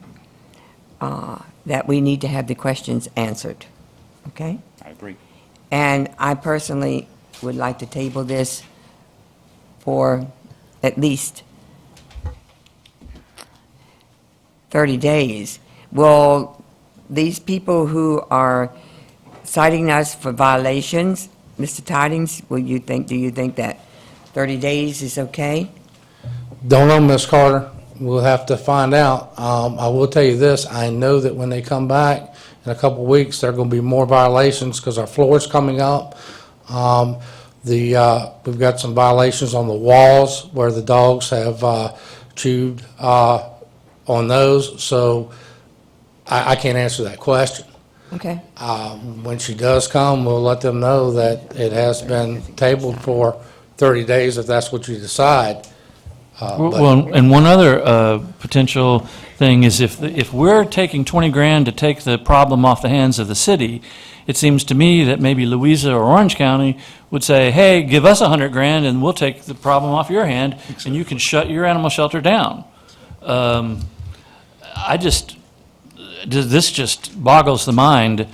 that we need to have the questions answered, okay? I agree. And I personally would like to table this for at least 30 days. Will these people who are citing us for violations, Mr. Tidings, do you think that 30 days is okay? Don't know, Ms. Carter. We'll have to find out. I will tell you this, I know that when they come back in a couple of weeks, there are going to be more violations because our floor's coming up. We've got some violations on the walls where the dogs have chewed on those, so I can't answer that question. Okay. When she does come, we'll let them know that it has been tabled for 30 days if that's what you decide. Well, and one other potential thing is if we're taking 20 grand to take the problem off the hands of the city, it seems to me that maybe Louisa or Orange County would say, hey, give us 100 grand and we'll take the problem off your hand and you can shut your animal shelter down. This just boggles the mind,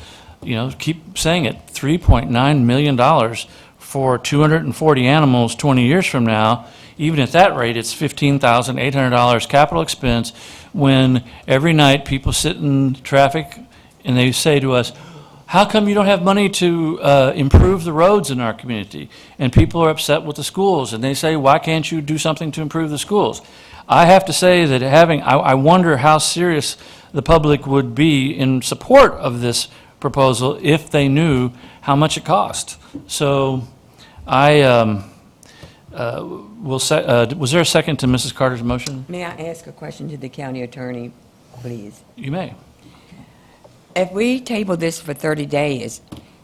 keep saying it, $3.9 million for 240 animals 20 years from now. Even at that rate, it's $15,800 capital expense when every night people sit in traffic and they say to us, how come you don't have money to improve the roads in our community? And people are upset with the schools, and they say, why can't you do something to improve the schools? I have to say that I wonder how serious the public would be in support of this proposal if they knew how much it cost. So was there a second to Mrs. Carter's motion? May I ask a question to the county attorney, please? You may. If we table this for 30 days,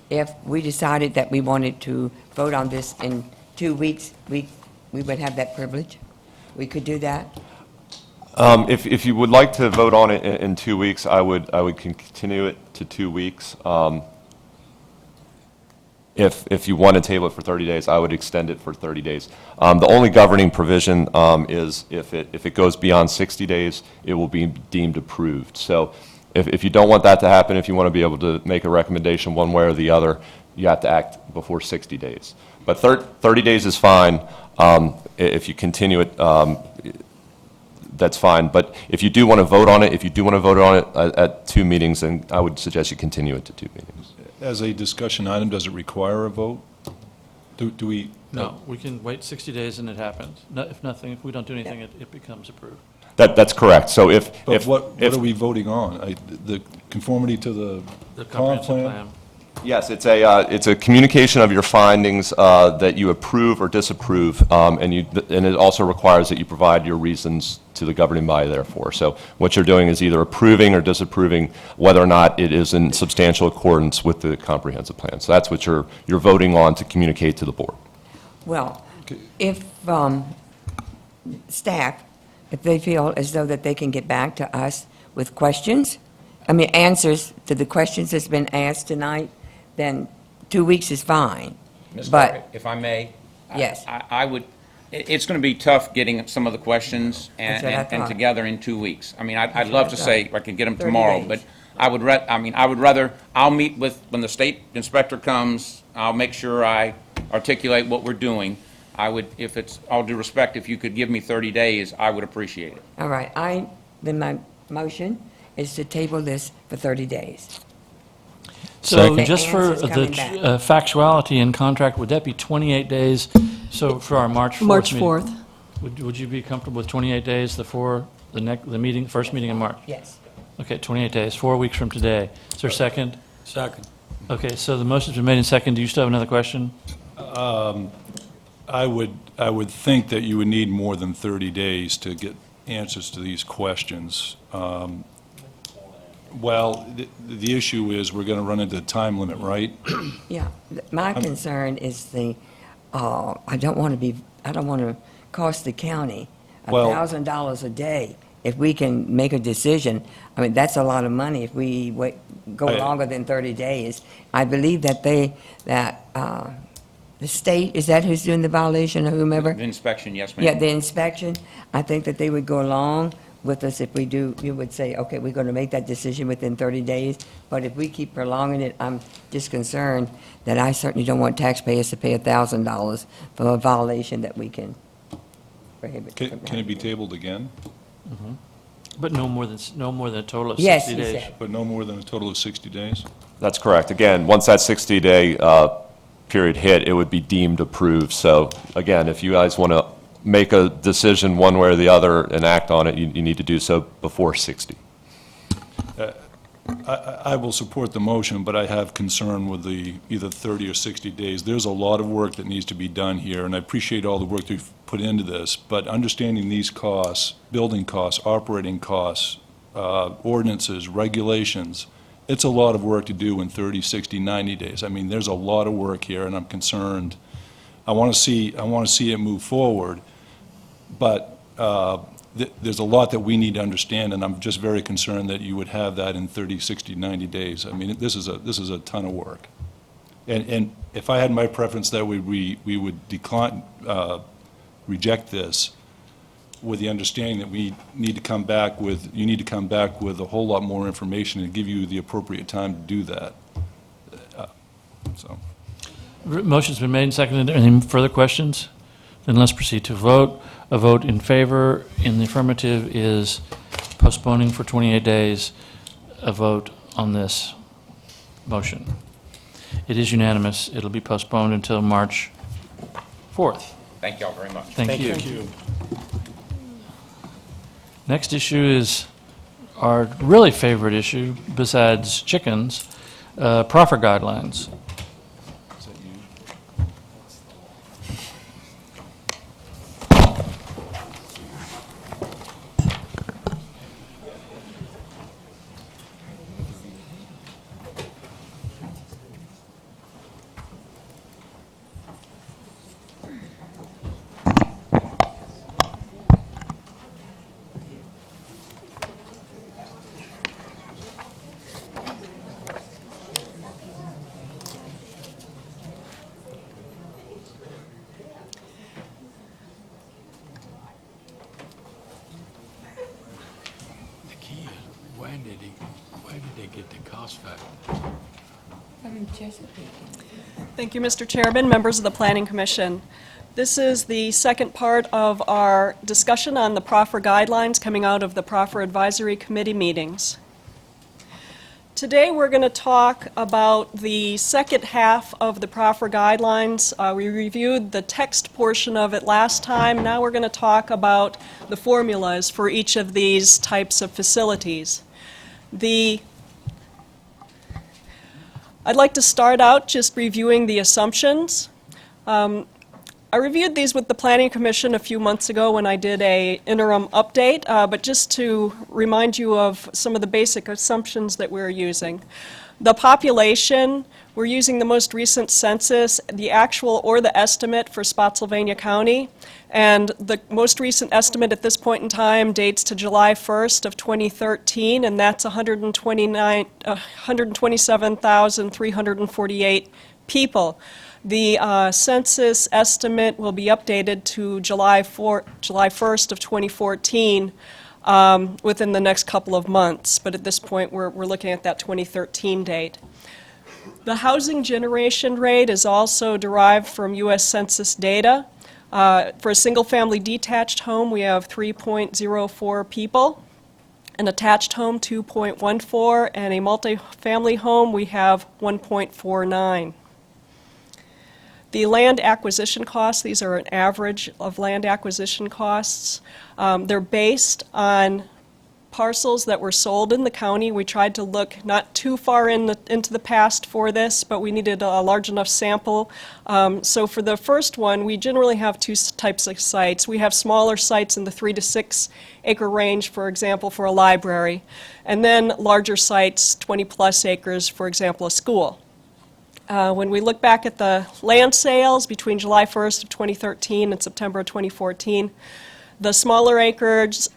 if we decided that we wanted to vote on this in 2 weeks, we would have that privilege? We could do that? If you would like to vote on it in 2 weeks, I would continue it to 2 weeks. If you want to table it for 30 days, I would extend it for 30 days. The only governing provision is if it goes beyond 60 days, it will be deemed approved. So if you don't want that to happen, if you want to be able to make a recommendation one way or the other, you have to act before 60 days. But 30 days is fine. If you continue it, that's fine. But if you do want to vote on it, at 2 meetings, then I would suggest you continue it to 2 meetings. As a discussion item, does it require a vote? Do we? No, we can wait 60 days and it happens. If we don't do anything, it becomes approved. That's correct. So But what are we voting on? The conformity to the comp comprehensive plan? Yes, it's a communication of your findings that you approve or disapprove, and it also requires that you provide your reasons to the governing body therefore. So what you're doing is either approving or disapproving whether or not it is in substantial accordance with the comprehensive plan. So that's what you're voting on to communicate to the board. Well, if staff, if they feel as though that they can get back to us with questions, answers to the questions that's been asked tonight, then 2 weeks is fine. Ms. But- Carter, if I may? Yes. I would, it's going to be tough getting some of the questions That's what I and thought. together in 2 weeks. I'd what love I to thought. say I could get them 30 tomorrow, days. but I would rather, I'll meet when the state inspector comes, I'll make sure I articulate what we're doing. If it's all due respect, if you could give me 30 days, I would appreciate it. All right, then my motion is to table this for 30 days. So Second. just for Answers the coming back. factuality in contract, would that be 28 days? So for our March 4th March meeting? 4th. Would you be comfortable with 28 days the meeting, first meeting in March? Yes. Okay, 28 days, 4 weeks from today. Is there a second? Second. Okay, so the motion's been made and second. Do you still have another question? I would think that you would need more than 30 days to get answers to these questions. Well, the issue is we're going to run into the time limit, right? Yeah, my concern is I don't want to cost the county Well- $1,000 a day if we can make a decision. That's a lot of money if we go longer than 30 days. I believe that the state, is that who's doing the violation or whomever? The inspection, yes, ma'am. Yeah, the inspection, I think that they would go along with us if we do, you would say, okay, we're going to make that decision within 30 days, but if we keep prolonging it, I'm just concerned that I certainly don't want taxpayers to pay $1,000 for a violation that we can prohibit. from Can it be happening. tabled again? But no more than a total of 60 Yes, days? he said. But no more than a total of 60 days? That's correct. Again, once that 60-day period hit, it would be deemed approved. So again, if you guys want to make a decision one way or the other and act on it, you need to do so before 60. I will support the motion, but I have concern with the either 30 or 60 days. There's a lot of work that needs to be done here, and I appreciate all the work you've put into this, but understanding these costs, building costs, operating costs, ordinances, regulations, it's a lot of work to do in 30, 60, 90 days. There's a lot of work here, and I'm concerned. I want to see it move forward, but there's a lot that we need to understand, and I'm just very concerned that you would have that in 30, 60, 90 days. I mean, this is a ton of work. And if I had my preference, that we would decline, reject this with the understanding that we need to come back with, you need to come back with a whole lot more information and give you the appropriate time to do that. So. Motion's been made and seconded. Any further questions? Then let's proceed to vote. A vote in favor, in the affirmative, is postponing for 28 days. A vote on this motion. It is unanimous. It'll be postponed until March 4th. Thank you all very much. Thank you. Next issue is our really favorite issue, besides chickens, proffer guidelines. The key is, where did they get the cost factor? From Chesapeake. Thank you, Mr. Chairman, members of the Planning Commission. This is the second part of our discussion on the proffer guidelines coming out of the Proffer Advisory Committee meetings. Today we're going to talk about the second half of the proffer guidelines. We reviewed the text portion of it last time. Now we're going to talk about the formulas for each of these types of facilities. I'd like to start out just reviewing the assumptions. I reviewed these with the Planning Commission a few months ago when I did an interim update, but just to remind you of some of the basic assumptions that we're using. The population, we're using the most recent census, the actual or the estimate for Spotsylvania County, and the most recent estimate at this point in time dates to July 1st of 2013, and that's 127,348 people. The census estimate will be updated to July 1st of 2014 within the next couple of months, but at this point we're looking at that 2013 date. The housing generation rate is also derived from U.S. Census data. For a single-family detached home, we have 3.04 people. An attached home, 2.14, and a multifamily home, we have 1.49. The land acquisition costs, these are an average of land acquisition costs. They're based on parcels that were sold in the county. We tried to look not too far into the past for this, but we needed a large enough sample. So for the first one, we generally have two types of sites. We have smaller sites in the 3 to 6 acre range, for example, for a library, and then larger sites, 20-plus acres, for example, a school. When we look back at the land sales between July 1st of 2013 and September of 2014, the smaller acreage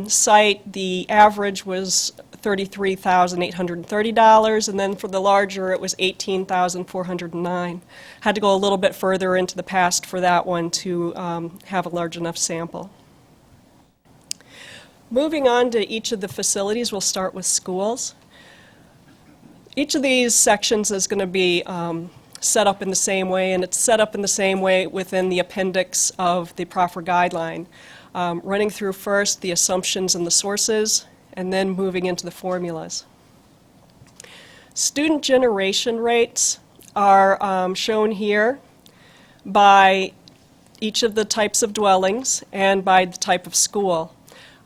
site, the average was $33,830, and then for the larger, it was $18,409. Had to go a little bit further into the past for that one to have a large enough sample. Moving on to each of the facilities, we'll start with schools. Each of these sections is going to be set up in the same way, and it's set up in the same way within the appendix of the proffer guideline. Running through first the assumptions and the sources, and then moving into the formulas. Student generation rates are shown here by each of the types of dwellings and by the type of school.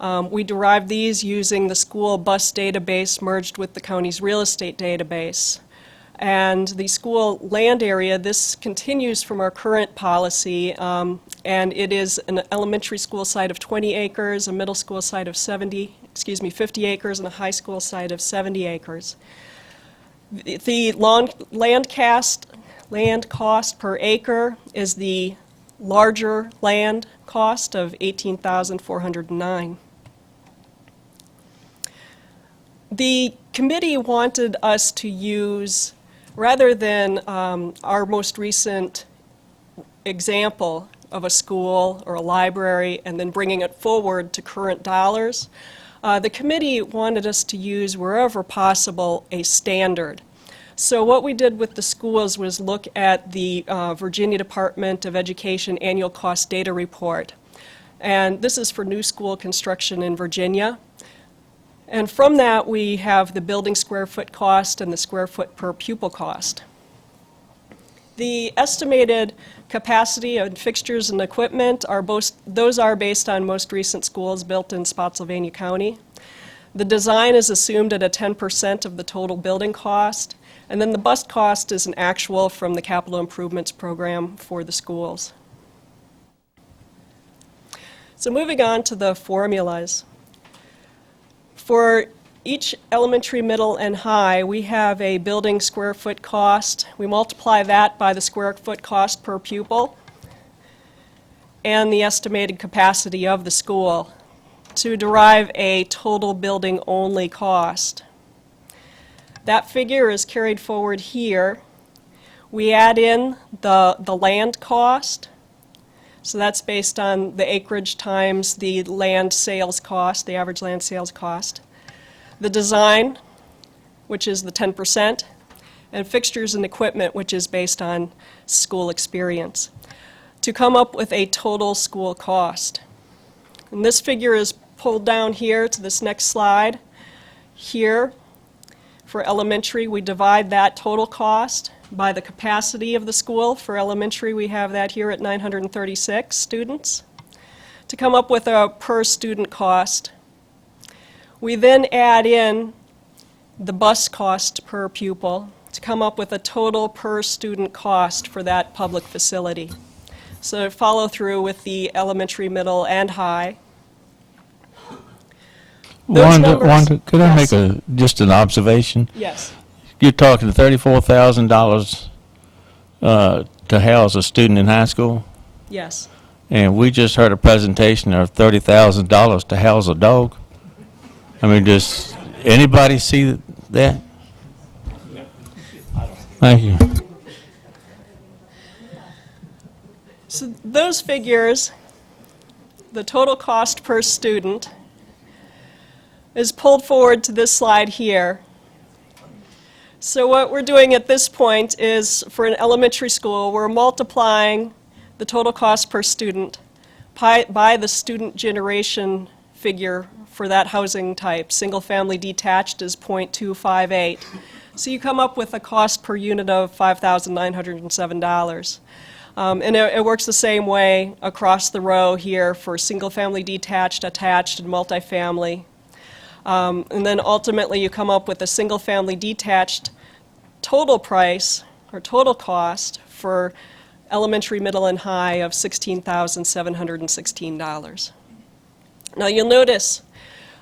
We derived these using the school bus database merged with the county's real estate database. And the school land area, this continues from our current policy, and it is an elementary school site of 20 acres, a middle school site of 50 acres, and a high school site of 70 acres. The land cost per acre is the larger land cost of $18,409. The committee wanted us to use, rather than our most recent example of a school or a library and then bringing it forward to current dollars, the committee wanted us to use, wherever possible, a standard. So what we did with the schools was look at the Virginia Department of Education Annual Cost Data Report. And this is for new school construction in Virginia. And from that, we have the building square foot cost and the square foot per pupil cost. The estimated capacity of fixtures and equipment are those are based on most recent schools built in Spotsylvania County. The design is assumed at a 10% of the total building cost, and then the bus cost is an actual from the capital improvements program for the schools. So moving on to the formulas. For each elementary, middle, and high, we have a building square foot cost. We multiply that by the square foot cost per pupil and the estimated capacity of the school to derive a total building only cost. That figure is carried forward here. We add in the land cost. So that's based on the acreage times the land sales cost, the average land sales cost. The design, which is the 10%, and fixtures and equipment, which is based on school experience, to come up with a total school cost. And this figure is pulled down here to this next slide. Here, for elementary, we divide that total cost by the capacity of the school. For elementary, we have that here at 936 students, to come up with a per student cost. We then add in the bus cost per pupil to come up with a total per student cost for that public facility. So follow through with the elementary, middle, and high. Wanda, could I Yes. make just an observation? Yes. You're talking $34,000 to house a student in high school, Yes. and we just heard a presentation of $30,000 to house a dog. I mean, does anybody see that? Thank you. So those figures, the total cost per student, is pulled forward to this slide here. So what we're doing at this point is, for an elementary school, we're multiplying the total cost per student by the student generation figure for that housing type. Single-family detached is 0.258. So you come up with a cost per unit of $5,907. And it works the same way across the row here for single-family detached, attached, and multifamily. And then ultimately you come up with a single-family detached total price or total cost for elementary, middle, and high of $16,716. Now you'll notice,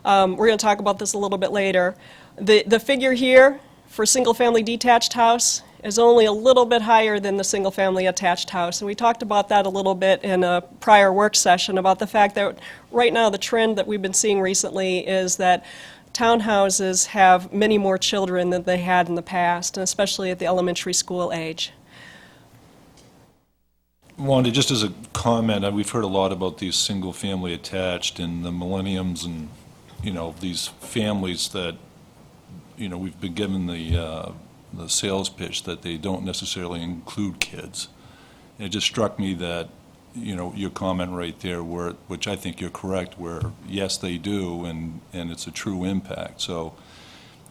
we're going to talk about this a little bit later, the figure here for single-family detached house is only a little bit higher than the single-family attached house. And we talked about that a little bit in a prior work session, about the fact that right now the trend that we've been seeing recently is that townhouses have many more children than they had in the past, and especially at the elementary school age. Wanda, just as a comment, we've heard a lot about these single-family attached and the millenniums and, these families that, we've been given the sales pitch that they don't necessarily include kids. And it just struck me that, your comment right there, which I think you're correct, where yes, they do, and it's a true impact. So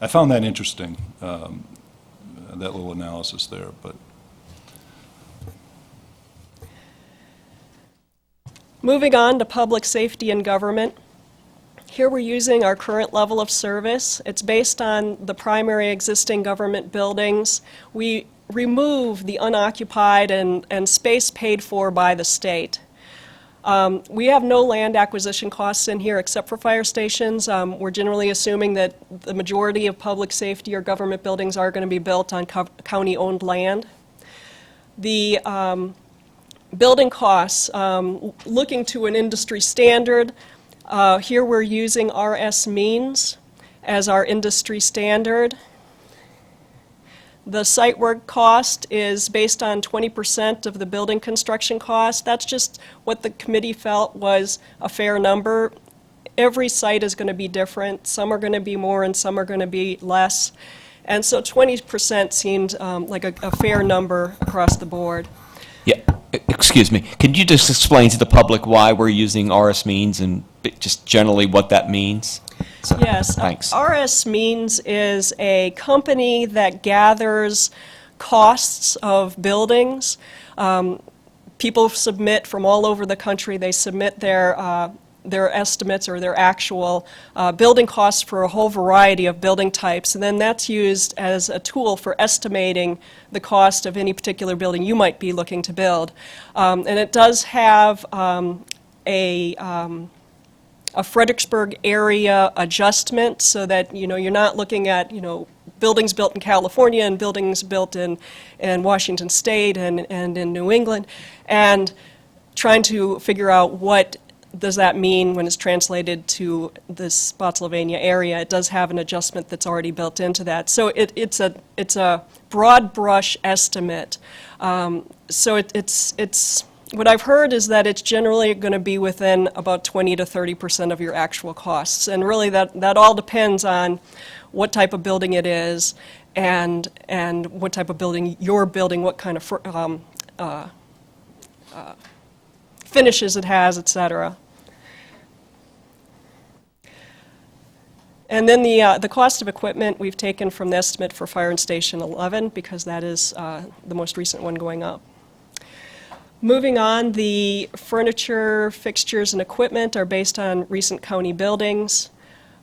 I found that interesting, that little analysis there, but. Moving on to public safety and government. Here we're using our current level of service. It's based on the primary existing government buildings. We remove the unoccupied and space paid for by the state. We have no land acquisition costs in here except for fire stations. We're generally assuming that the majority of public safety or government buildings are going to be built on county-owned land. The Building costs, looking to an industry standard. Here we're using RS means as our industry standard. The site work cost is based on 20% of the building construction cost. That's just what the committee felt was a fair number. Every site is going to be different. Some are going to be more and some are going to be less. And so 20% seemed like a fair number across the board. Yeah, excuse me. Could you just explain to the public why we're using RS means and just generally what that means? So, Yes. Thanks. RS Means is a company that gathers costs of buildings. People submit from all over the country. They submit their estimates or their actual building costs for a whole variety of building types, and then that's used as a tool for estimating the cost of any particular building you might be looking to build. And it does have a Fredericksburg area adjustment so that, you're not looking at, buildings built in California and buildings built in Washington State and in New England, and trying to figure out what does that mean when it's translated to the Spotsylvania area. It does have an adjustment that's already built into that. So it's a broad brush estimate. So it's what I've heard is that it's generally going to be within about 20 to 30% of your actual costs. And really that all depends on what type of building it is and what type of building you're building, what kind of finishes it has, et cetera. And then the cost of equipment we've taken from the estimate for Fire and Station 11 because that is the most recent one going up. Moving on, the furniture, fixtures, and equipment are based on recent county buildings.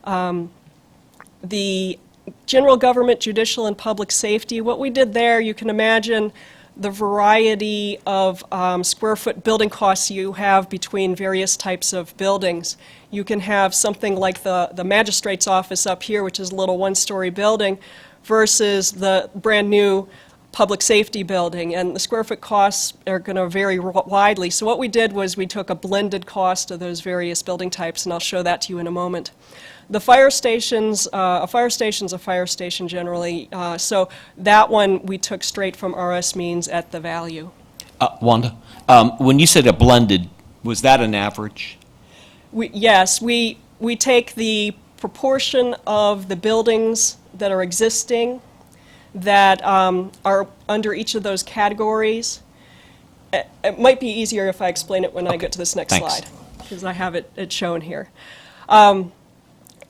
The general government, judicial, and public safety, what we did there, you can imagine the variety of square foot building costs you have between various types of buildings. You can have something like the magistrate's office up here, which is a little one-story building, versus the brand-new public safety building, and the square foot costs are going to vary widely. So what we did was we took a blended cost of those various building types, and I'll show that to you in a moment. The fire stations, a fire station's a fire station generally, so that one we took straight from RS Means at the value. Wanda, when you said a blended, was that an average? Yes, we take the proportion of the buildings that are existing that are under each of those categories. It might be easier if I explain it when I get to this next Thanks. slide, because I have it shown here.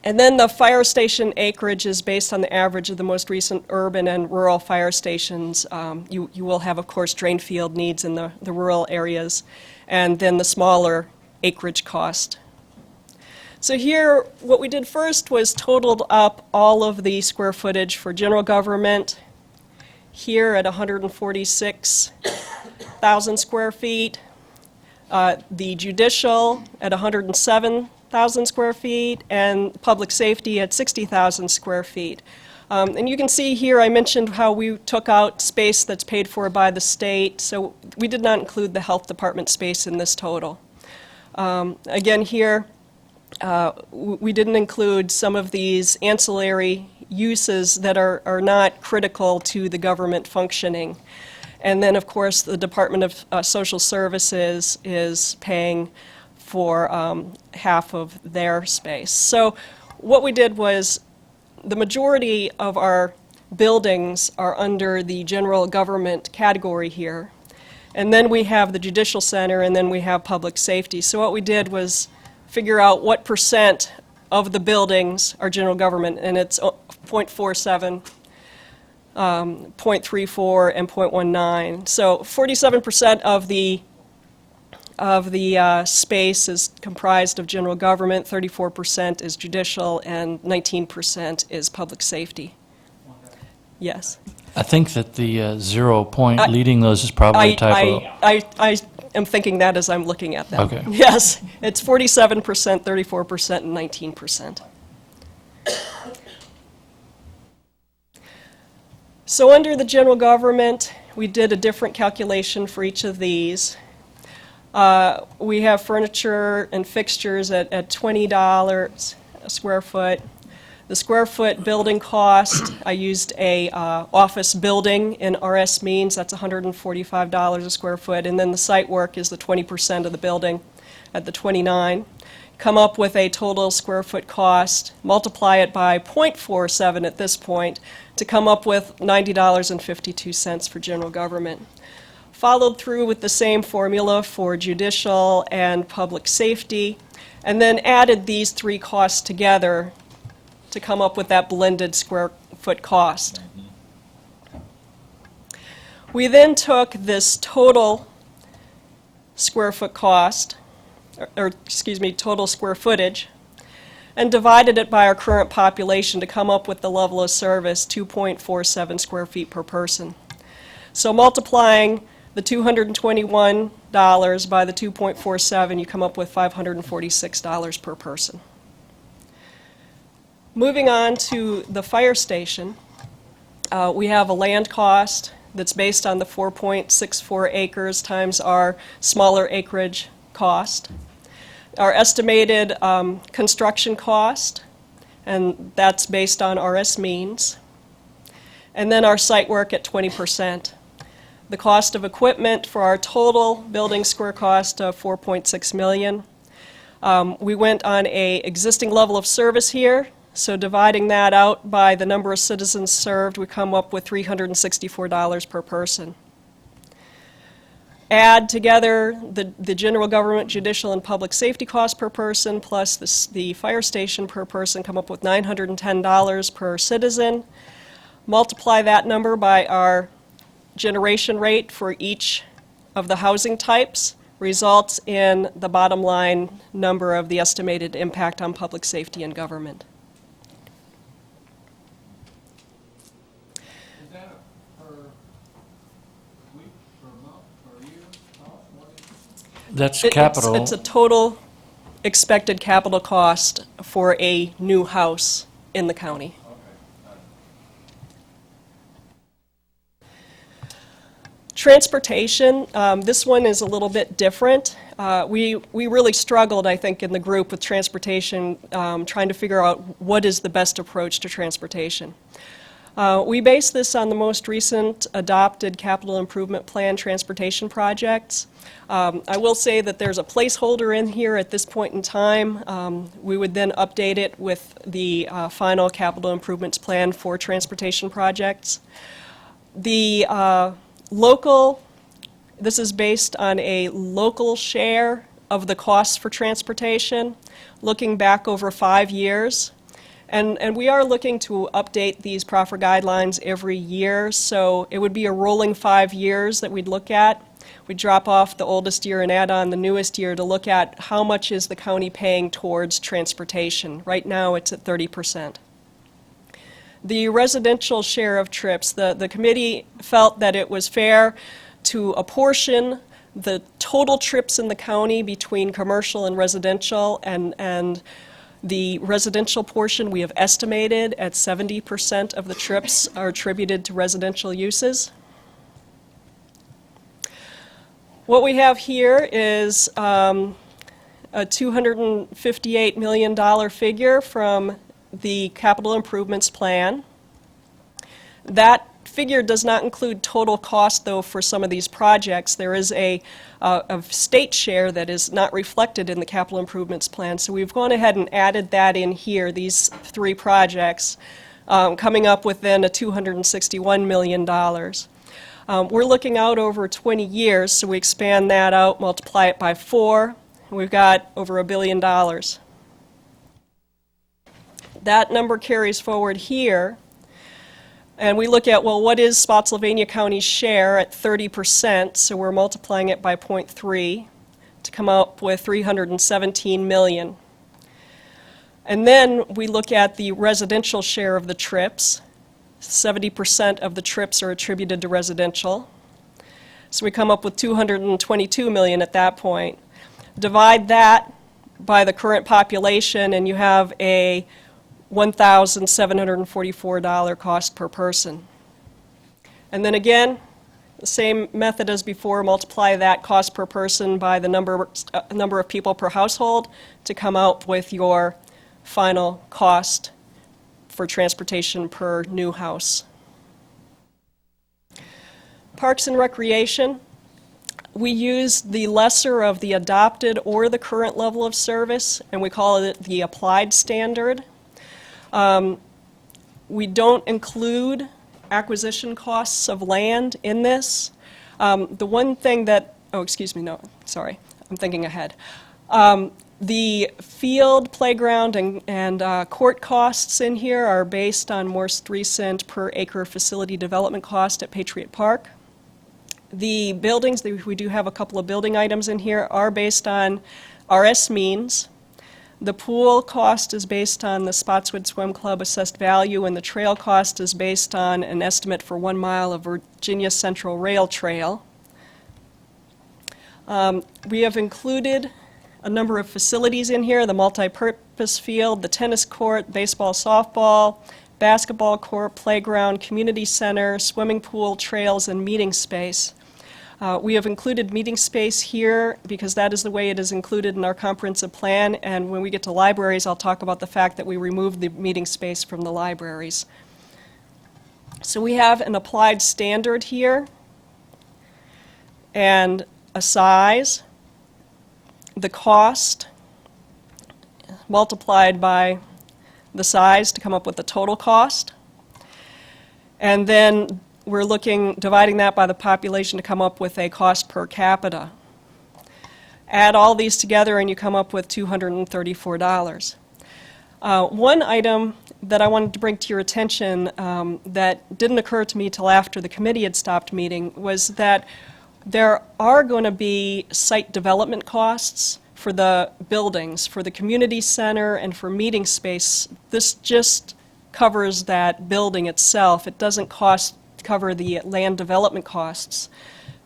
And then the fire station acreage is based on the average of the most recent urban and rural fire stations. You will have, of course, drain field needs in the rural areas, and then the smaller acreage cost. So here, what we did first was totaled up all of the square footage for general government, here at 146,000 square feet, the judicial at 107,000 square feet, and public safety at 60,000 square feet. And you can see here I mentioned how we took out space that's paid for by the state, so we did not include the health department space in this total. Again here, we didn't include some of these ancillary uses that are not critical to the government functioning. And then, of course, the Department of Social Services is paying for half of their space. So what we did was the majority of our buildings are under the general government category here. And then we have the Judicial Center, and then we have public safety. So what we did was figure out what percent of the buildings are general government, and it's 0.47, 0.34, and 0.19. So 47% of the space is comprised of general government, 34% is judicial, and 19% is public safety. Yes. I think that the 0 point leading those is probably a typo. I am thinking that as I'm looking at them. Okay. Yes, it's 47%, 34%, and 19%. So under the general government, we did a different calculation for each of these. We have furniture and fixtures at $20 a square foot. The square foot building cost, I used a office building in RS means, that's $145 a square foot, and then the site work is the 20% of the building at the $29. Come up with a total square foot cost, multiply it by 0.47 at this point to come up with $90.52 for general government. Followed through with the same formula for judicial and public safety, and then added these three costs together to come up with that blended square foot cost. We then took this total square foot cost, total square footage, and divided it by our current population to come up with the level of service, 2.47 square feet per person. So multiplying the $221 by the 2.47, you come up with $546 per person. Moving on to the fire station, we have a land cost that's based on the 4.64 acres times our smaller acreage cost. Our estimated construction cost, and that's based on RS means. And then our site work at 20%. The cost of equipment for our total building square cost of $4.6 million. We went on a existing level of service here, so dividing that out by the number of citizens served, we come up with $364 per person. Add together the general government, judicial, and public safety cost per person plus the fire station per person, come up with $910 per citizen. Multiply that number by our generation rate for each of the housing types, results in the bottom line number of the estimated impact on public safety and government. Is that per week, per month, per year, what is it? That's capital. It's a total expected capital cost for a new house in the county. Transportation, this one is a little bit different. We really struggled, I think, in the group with transportation, trying to figure out what is the best approach to transportation. We based this on the most recent adopted capital improvement plan transportation projects. I will say that there's a placeholder in here at this point in time. We would then update it with the final capital improvements plan for transportation projects. The this is based on a local share of the costs for transportation, looking back over 5 years. And we are looking to update these proffer guidelines every year, so it would be a rolling 5 years that we'd look at. We'd drop off the oldest year and add on the newest year to look at how much is the county paying towards transportation. Right now, it's at 30%. The residential share of trips, the committee felt that it was fair to apportion the total trips in the county between commercial and residential, and the residential portion we have estimated at 70% of the trips are attributed to residential uses. What we have here is a $258 million figure from the capital improvements plan. That figure does not include total cost, though, for some of these projects. There is a state share that is not reflected in the capital improvements plan, so we've gone ahead and added that in here, these 3 projects, coming up with then a $261 million. We're looking out over 20 years, so we expand that out, multiply it by 4, and we've got over $1 billion. That number carries forward here, and we look at, well, what is Spotsylvania County's share at 30%, so we're multiplying it by 0.3 to come up with $317 million. And then we look at the residential share of the trips. 70% of the trips are attributed to residential. So we come up with $222 million at that point. Divide that by the current population, and you have a $1,744 cost per person. And then again, Same method as before, multiply that cost per person by the number of people per household to come out with your final cost for transportation per new house. Parks and Recreation, we use the lesser of the adopted or the current level of service, and we call it the applied standard. We don't include acquisition costs of land in this. The one thing that, oh, excuse me, no, sorry, I'm thinking ahead. The field, playground, and court costs in here are based on most recent per acre facility development cost at Patriot Park. The buildings, we do have a couple of building items in here, are based on RS means. The pool cost is based on the Spotswood Swim Club assessed value, and the trail cost is based on an estimate for 1 mile of Virginia Central Rail Trail. We have included a number of facilities in here, the multi-purpose field, the tennis court, baseball, softball, basketball court, playground, community center, swimming pool, trails, and meeting space. We have included meeting space here because that is the way it is included in our comprehensive plan, and when we get to libraries, I'll talk about the fact that we removed the meeting space from the libraries. So we have an applied standard here, and a size, the cost multiplied by the size to come up with the total cost, and then we're dividing that by the population to come up with a cost per capita. Add all these together and you come up with $234. One item that I wanted to bring to your attention that didn't occur to me till after the committee had stopped meeting was that there are going to be site development costs for the buildings, for the community center and for meeting space. This just covers that building itself. It doesn't cover the land development costs.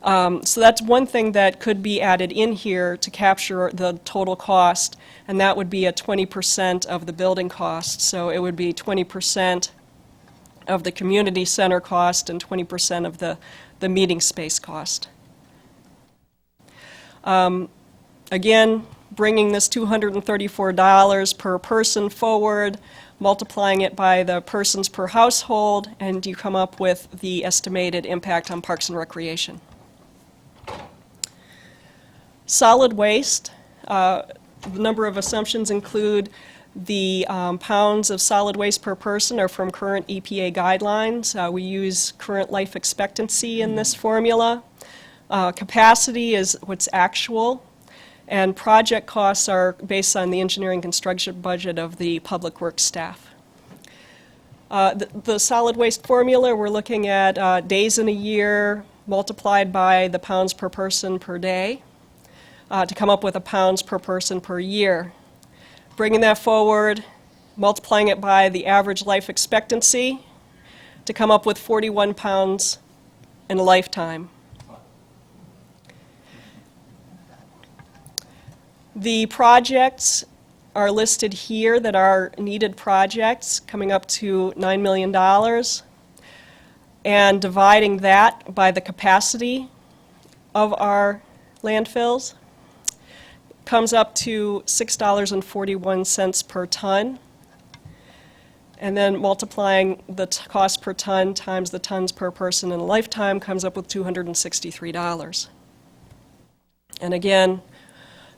So that's one thing that could be added in here to capture the total cost, and that would be a 20% of the building cost. So it would be 20% of the community center cost and 20% of the meeting space cost. Again, bringing this $234 per person forward, multiplying it by the persons per household, and you come up with the estimated impact on Parks and Recreation. Solid waste, the number of assumptions include the pounds of solid waste per person are from current EPA guidelines. We use current life expectancy in this formula. Capacity is what's actual. And project costs are based on the engineering construction budget of the public works staff. The solid waste formula, we're looking at days in a year multiplied by the pounds per person per day to come up with a pounds per person per year. Bringing that forward, multiplying it by the average life expectancy to come up with 41 pounds in a lifetime. The projects are listed here that are needed projects, coming up to $9 million, and dividing that by the capacity of our landfills comes up to $6.41 per ton, and then multiplying the cost per ton times the tons per person in a lifetime comes up with $263. And again,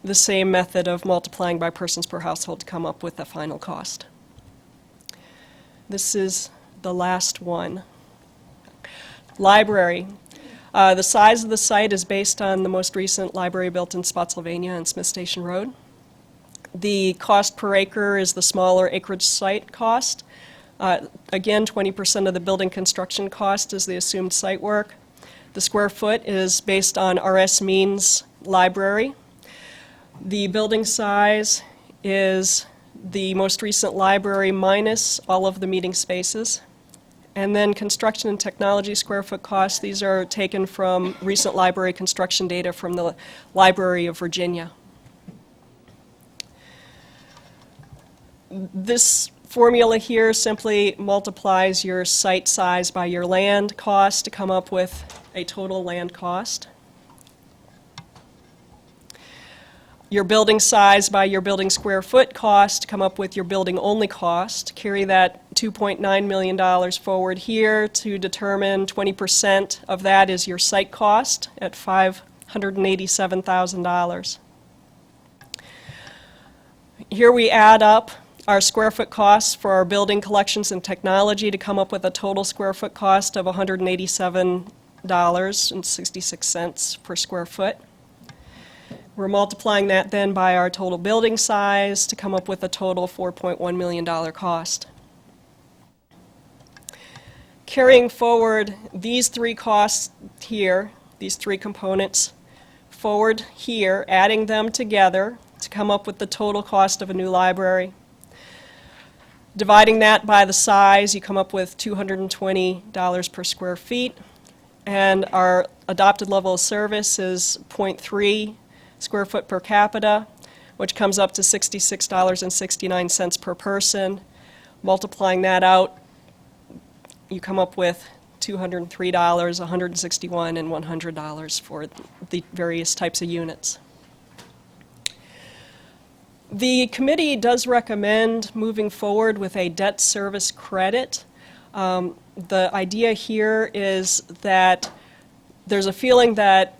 the same method of multiplying by persons per household to come up with the final cost. This is the last one. Library. The size of the site is based on the most recent library built in Spotsylvania and Smith Station Road. The cost per acre is the smaller acreage site cost. Again, 20% of the building construction cost is the assumed site work. The square foot is based on RS Means library. The building size is the most recent library minus all of the meeting spaces. And then construction and technology square foot costs, these are taken from recent library construction data from the Library of Virginia. This formula here simply multiplies your site size by your land cost to come up with a total land cost. Your building size by your building square foot cost to come up with your building only cost. Carry that $2.9 million forward here to determine 20% of that is your site cost at $587,000. Here we add up our square foot costs for our building collections and technology to come up with a total square foot cost of $187.66 per square foot. We're multiplying that then by our total building size to come up with a total $4.1 million cost. Carrying forward these three costs here, these three components, forward here, adding them together to come up with the total cost of a new library. Dividing that by the size, you come up with $220 per square feet, and our adopted level of service is 0.3 square foot per capita, which comes up to $66.69 per person. Multiplying that out, you come up with $203, $161, and $100 for the various types of units. The committee does recommend moving forward with a debt service credit. The idea here is that there's a feeling that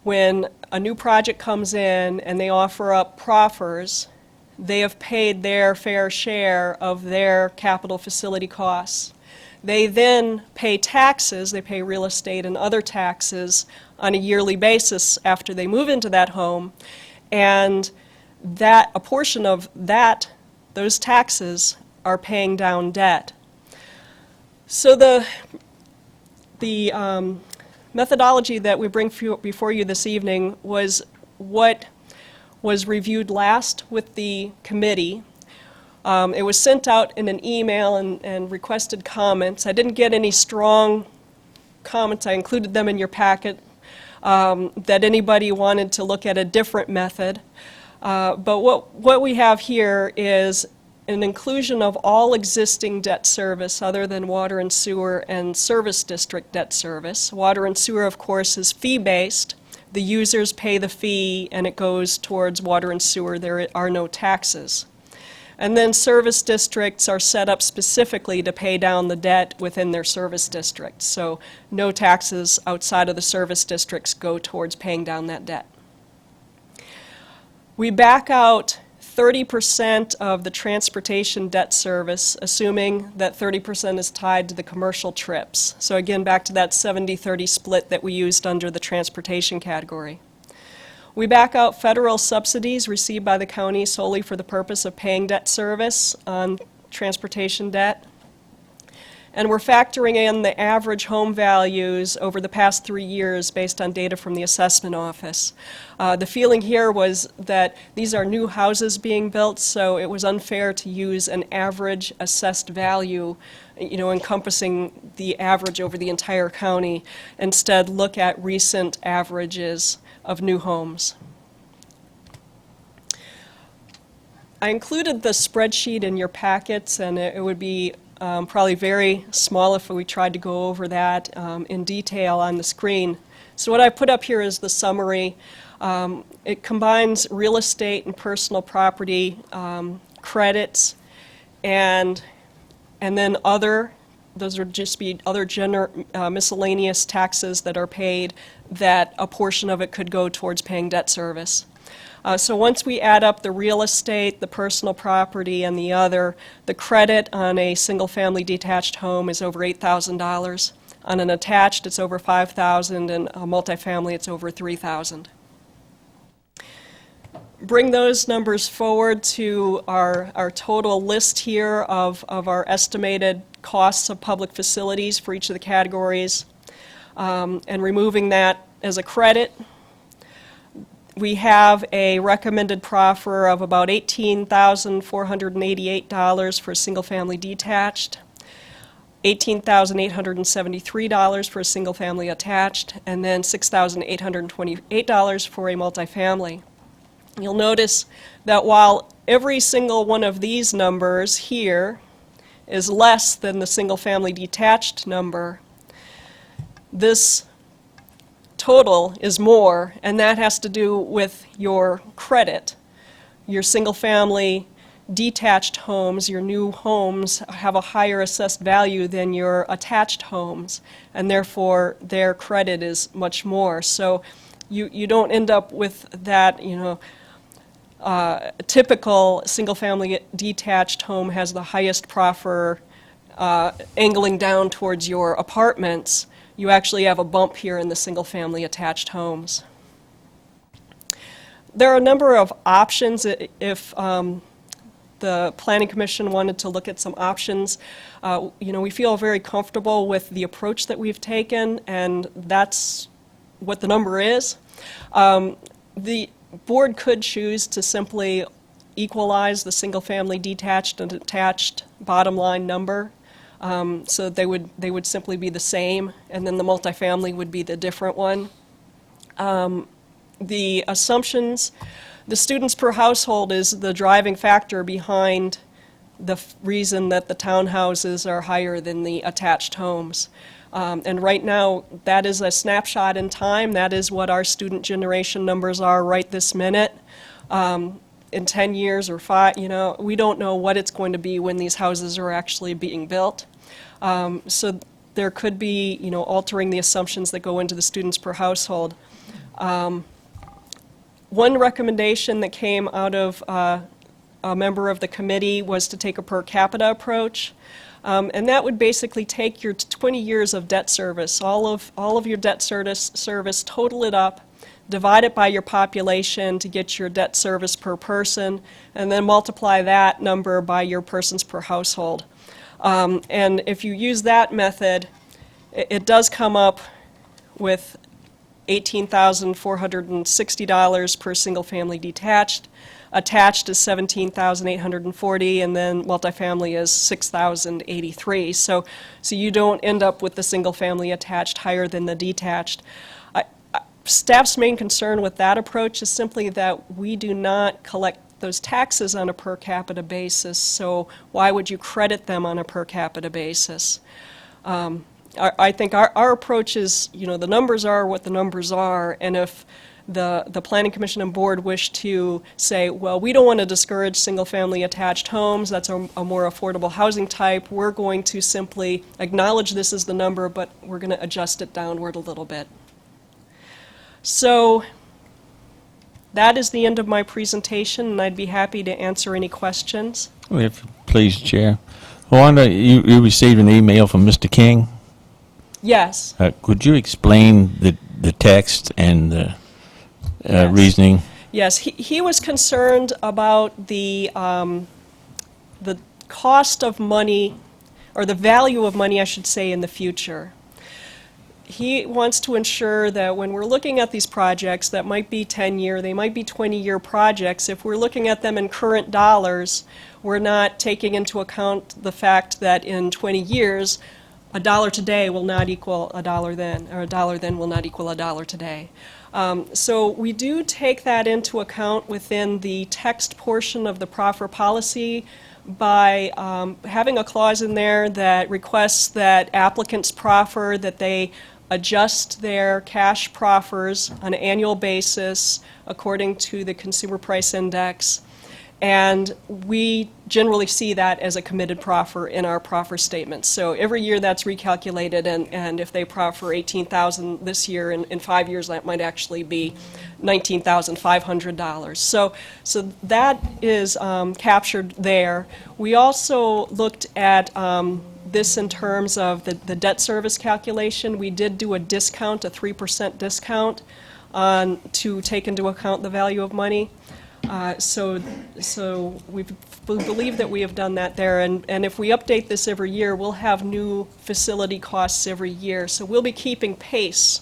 when a new project comes in and they offer up proffers, they have paid their fair share of their capital facility costs. They then pay taxes, they pay real estate and other taxes on a yearly basis after they move into that home, and that a portion of those taxes are paying down debt. So the methodology that we bring before you this evening was what was reviewed last with the committee. It was sent out in an email and requested comments. I didn't get any strong comments. I included them in your packet, that anybody wanted to look at a different method. But what we have here is an inclusion of all existing debt service other than water and sewer and service district debt service. Water and sewer, of course, is fee-based. The users pay the fee and it goes towards water and sewer. There are no taxes. And then service districts are set up specifically to pay down the debt within their service district. So no taxes outside of the service districts go towards paying down that debt. We back out 30% of the transportation debt service, assuming that 30% is tied to the commercial trips. So again, back to that 70-30 split that we used under the transportation category. We back out federal subsidies received by the county solely for the purpose of paying debt service on transportation debt. And we're factoring in the average home values over the past 3 years based on data from the assessment office. The feeling here was that these are new houses being built, so it was unfair to use an average assessed value, encompassing the average over the entire county. Instead, look at recent averages of new homes. I included the spreadsheet in your packets, and it would be probably very small if we tried to go over that in detail on the screen. So what I put up here is the summary. It combines real estate and personal property credits, and then those would just be other miscellaneous taxes that are paid, that a portion of it could go towards paying debt service. So once we add up the real estate, the personal property, and the credit on a single-family detached home is over $8,000. On an attached, it's over $5,000, and a multifamily, it's over $3,000. Bring those numbers forward to our total list here of our estimated costs of public facilities for each of the categories, and removing that as a credit. We have a recommended proffer of about $18,488 for a single-family detached, $18,873 for a single-family attached, and then $6,828 for a multifamily. You'll notice that while every single one of these numbers here is less than the single-family detached number. This total is more, and that has to do with your credit. Your single-family detached homes, your new homes, have a higher assessed value than your attached homes, and therefore their credit is much more. So you don't end up with that, a typical single-family detached home has the highest proffer angling down towards your apartments. You actually have a bump here in the single-family attached homes. There are a number of options if the Planning Commission wanted to look at some options. We feel very comfortable with the approach that we've taken, and that's what the number is. The board could choose to simply equalize the single-family detached and attached bottom line number, so they would simply be the same, and then the multifamily would be the different one. The assumptions, the students per household is the driving factor behind the reason that the townhouses are higher than the attached homes. And right now, that is a snapshot in time. That is what our student generation numbers are right this minute. In 10 years or 5, we don't know what it's going to be when these houses are actually being built. So there could be, altering the assumptions that go into the students per household. One recommendation that came out of a member of the committee was to take a per capita approach. And that would basically take your 20 years of debt service, all of your debt service, total it up, divide it by your population to get your debt service per person, and then multiply that number by your persons per household. And if you use that method, it does come up with $18,460 per single-family detached. Attached is $17,840, and then multifamily is $6,083. So you don't end up with the single-family attached higher than the detached. Staff's main concern with that approach is simply that we do not collect those taxes on a per capita basis, so why would you credit them on a per capita basis? I think our approach is, the numbers are what the numbers are, and if the Planning Commission and Board wish to say, well, we don't want to discourage single-family attached homes, that's a more affordable housing type, we're going to simply acknowledge this as the number, but we're going to adjust it downward a little bit. So that is the end of my presentation, and I'd be happy to answer any questions. Please, Chair. Wanda, you received an email from Mr. King? Yes. Could you explain the text and the reasoning? Yes, he was concerned about the cost of money, or the value of money, I should say, in the future. He wants to ensure that when we're looking at these projects that might be 10-year, they might be 20-year projects, if we're looking at them in current dollars, we're not taking into account the fact that in 20 years, a dollar today will not equal a dollar then, or a dollar then will not equal a dollar today. So we do take that into account within the text portion of the proffer policy by having a clause in there that requests that applicants proffer that they adjust their cash proffers on an annual basis according to the Consumer Price Index. And we generally see that as a committed proffer in our proffer statements. So every year that's recalculated, and if they proffer $18,000 this year, in 5 years that might actually be $19,500. So that is captured there. We also looked at this in terms of the debt service calculation. We did do a discount, a 3% discount, to take into account the value of money. So we believe that we have done that there, and if we update this every year, we'll have new facility costs every year. So we'll be keeping pace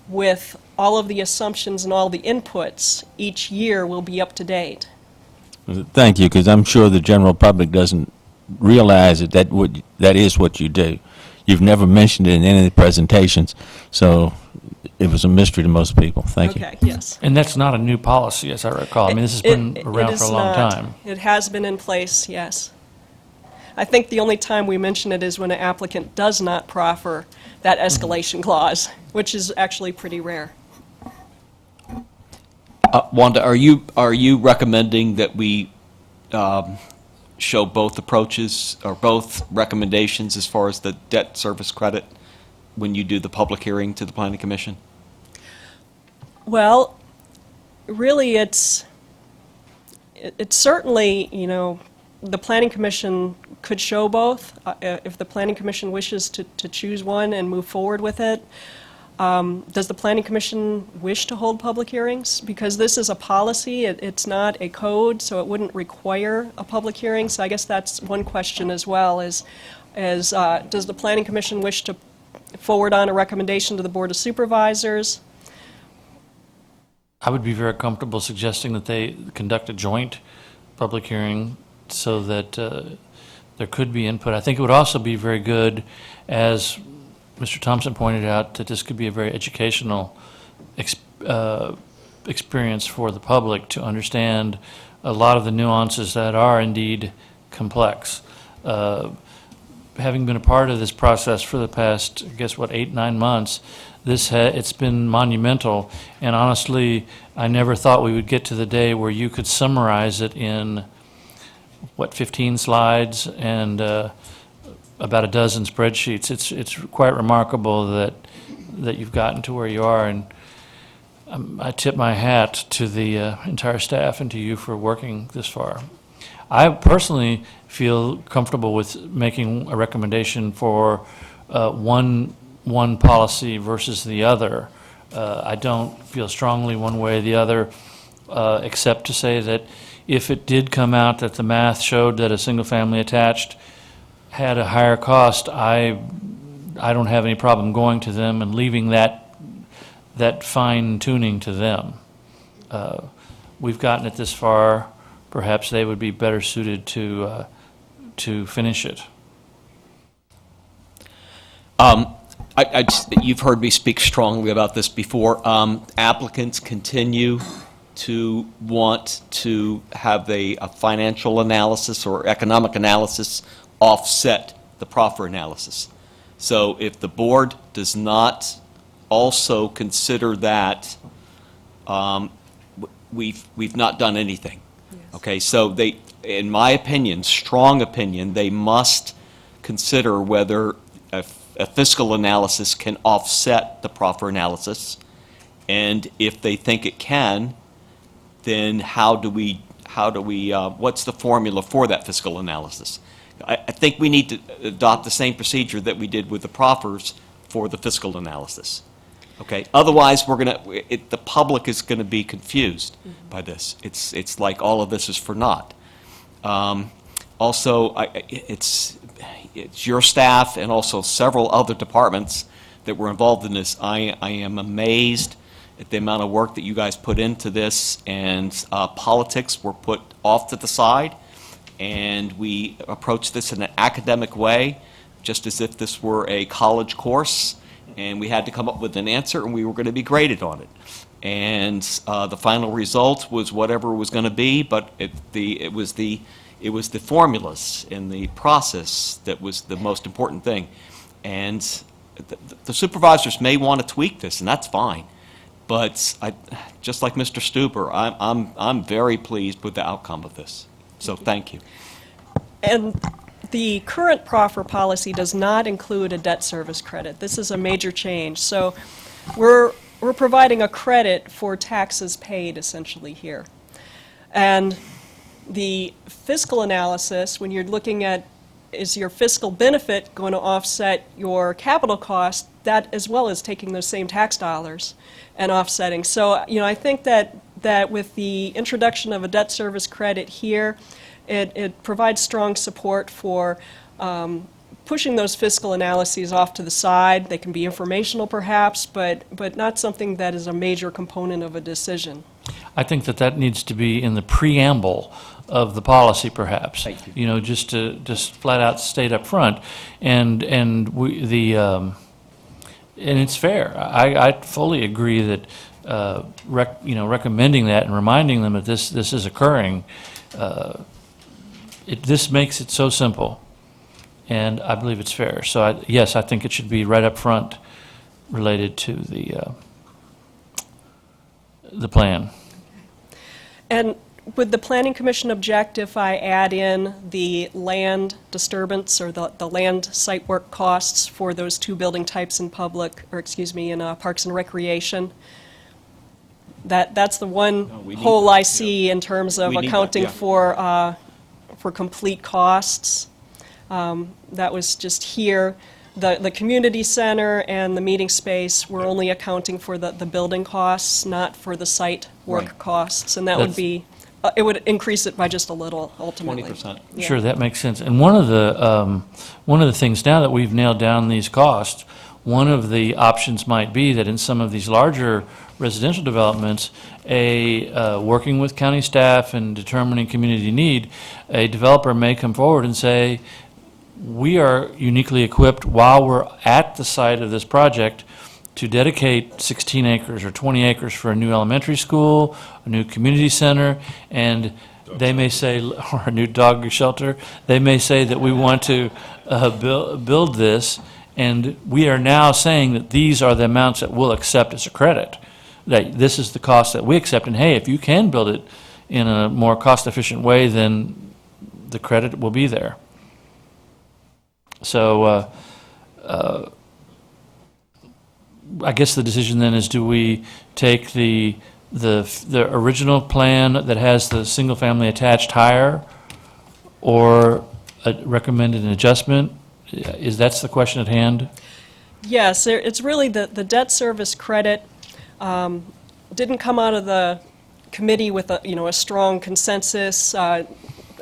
with all of the assumptions and all the inputs. Each year will be up to date. Thank you, because I'm sure the general public doesn't realize that is what you do. You've never mentioned it in any of the presentations, so it was a mystery to most people. Thank you. Okay, yes. And that's not a new policy, as I recall. I mean, this has been It around is for a long not. time. It has been in place, yes. I think the only time we mention it is when an applicant does not proffer that escalation clause, which is actually pretty rare. Wanda, are you recommending that we show both approaches or both recommendations as far as the debt service credit when you do the public hearing to the Planning Commission? Well, really, it's certainly, you know, the Planning Commission could show both. If the Planning Commission wishes to choose one and move forward with it. Does the Planning Commission wish to hold public hearings? Because this is a policy, it's not a code, so it wouldn't require a public hearing. So I guess that's one question as well, is does the Planning Commission wish to forward on a recommendation to the Board of Supervisors? I would be very comfortable suggesting that they conduct a joint public hearing so that there could be input. I think it would also be very good, as Mr. Thompson pointed out, that this could be a very educational experience for the public to understand a lot of the nuances that are indeed complex. Having been a part of this process for the past, I guess, 8-9 months, it's been monumental, and honestly, I never thought we would get to the day where you could summarize it in, 15 slides and about a dozen spreadsheets. It's quite remarkable that you've gotten to where you are, and I tip my hat to the entire staff and to you for working this far. I personally feel comfortable with making a recommendation for one policy versus the other. I don't feel strongly one way or the other, except to say that if it did come out that the math showed that a single-family attached had a higher cost, I don't have any problem going to them and leaving that fine-tuning to them. We've gotten it this far. Perhaps they would be better suited to finish it. You've heard me speak strongly about this before. Applicants continue to want to have a financial analysis or economic analysis offset the proffer analysis. So if the board does not also consider that, we've not done anything. Yes. Okay, so they, in my opinion, strong opinion, they must consider whether a fiscal analysis can offset the proffer analysis, and if they think it can, then how do we what's the formula for that fiscal analysis? I think we need to adopt the same procedure that we did with the proffers for the fiscal analysis. Okay. Otherwise, the public is going to be confused by this. It's like all of this is for naught. Also, it's your staff and also several other departments that were involved in this. I am amazed at the amount of work that you guys put into this, and politics were put off to the side, and we approached this in an academic way, just as if this were a college course, and we had to come up with an answer, and we were going to be graded on it. And the final result was whatever it was going to be, but it was the formulas and the process that was the most important thing. And the supervisors may want to tweak this, and that's fine. But just like Mr. Stuber, I'm very pleased with the outcome of this. So thank you. And the current proffer policy does not include a debt service credit. This is a major change. So we're providing a credit for taxes paid essentially here. And the fiscal analysis, when you're looking at is your fiscal benefit going to offset your capital cost, that as well as taking those same tax dollars and offsetting. So, you know, I think that with the introduction of a debt service credit here, it provides strong support for pushing those fiscal analyses off to the side. They can be informational perhaps, but not something that is a major component of a decision. I think that needs to be in the preamble of the policy, perhaps. Thank you. You know, just flat out state up front, and and it's fair. I fully agree that, recommending that and reminding them that this is occurring, this makes it so simple, and I believe it's fair. So, yes, I think it should be right up front related to the plan. And would the Planning Commission object if I add in the land disturbance or the land site work costs for those two building types in Parks and Recreation? That's the one we need hole that, I see in terms of We need that, accounting yeah. for complete costs. That was just here. The community center and the meeting space, we're only accounting for the building costs, not for the site work Right. costs. And that would That's- be, it would increase it by just a little, ultimately. 20%. Yeah. Sure, that makes sense. And one of the things, now that we've nailed down these costs, one of the options might be that in some of these larger residential developments, working with county staff and determining community need, a developer may come forward and say, we are uniquely equipped while we're at the site of this project to dedicate 16 acres or 20 acres for a new elementary school, a new community center, and they may say, or a new dog shelter, they may say that we want to build this, and we are now saying that these are the amounts that we'll accept as a credit, that this is the cost that we accept, and hey, if you can build it in a more cost-efficient way, then the credit will be there. So, I guess the decision then is, do we take the original plan that has the single-family attached higher, or recommend an adjustment? That's the question at hand? Yes, it's really the debt service credit didn't come out of the committee with a strong consensus.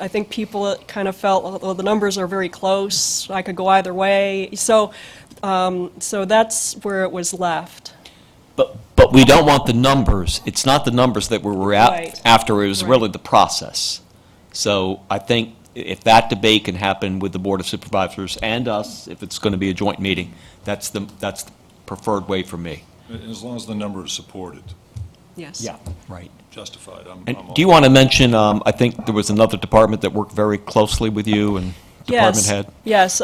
I think people kind of felt, well, the numbers are very close, I could go either way. So that's where it was left. But we don't want the numbers. It's not the numbers that we were Right. after, it was Right. really the process. So I think if that debate can happen with the Board of Supervisors and us, if it's going to be a joint meeting, that's the preferred way for me. As long as the number is supported, Yes. Right. justified. And do you want to mention, I think there was another department that worked very closely with you and department head? Yes.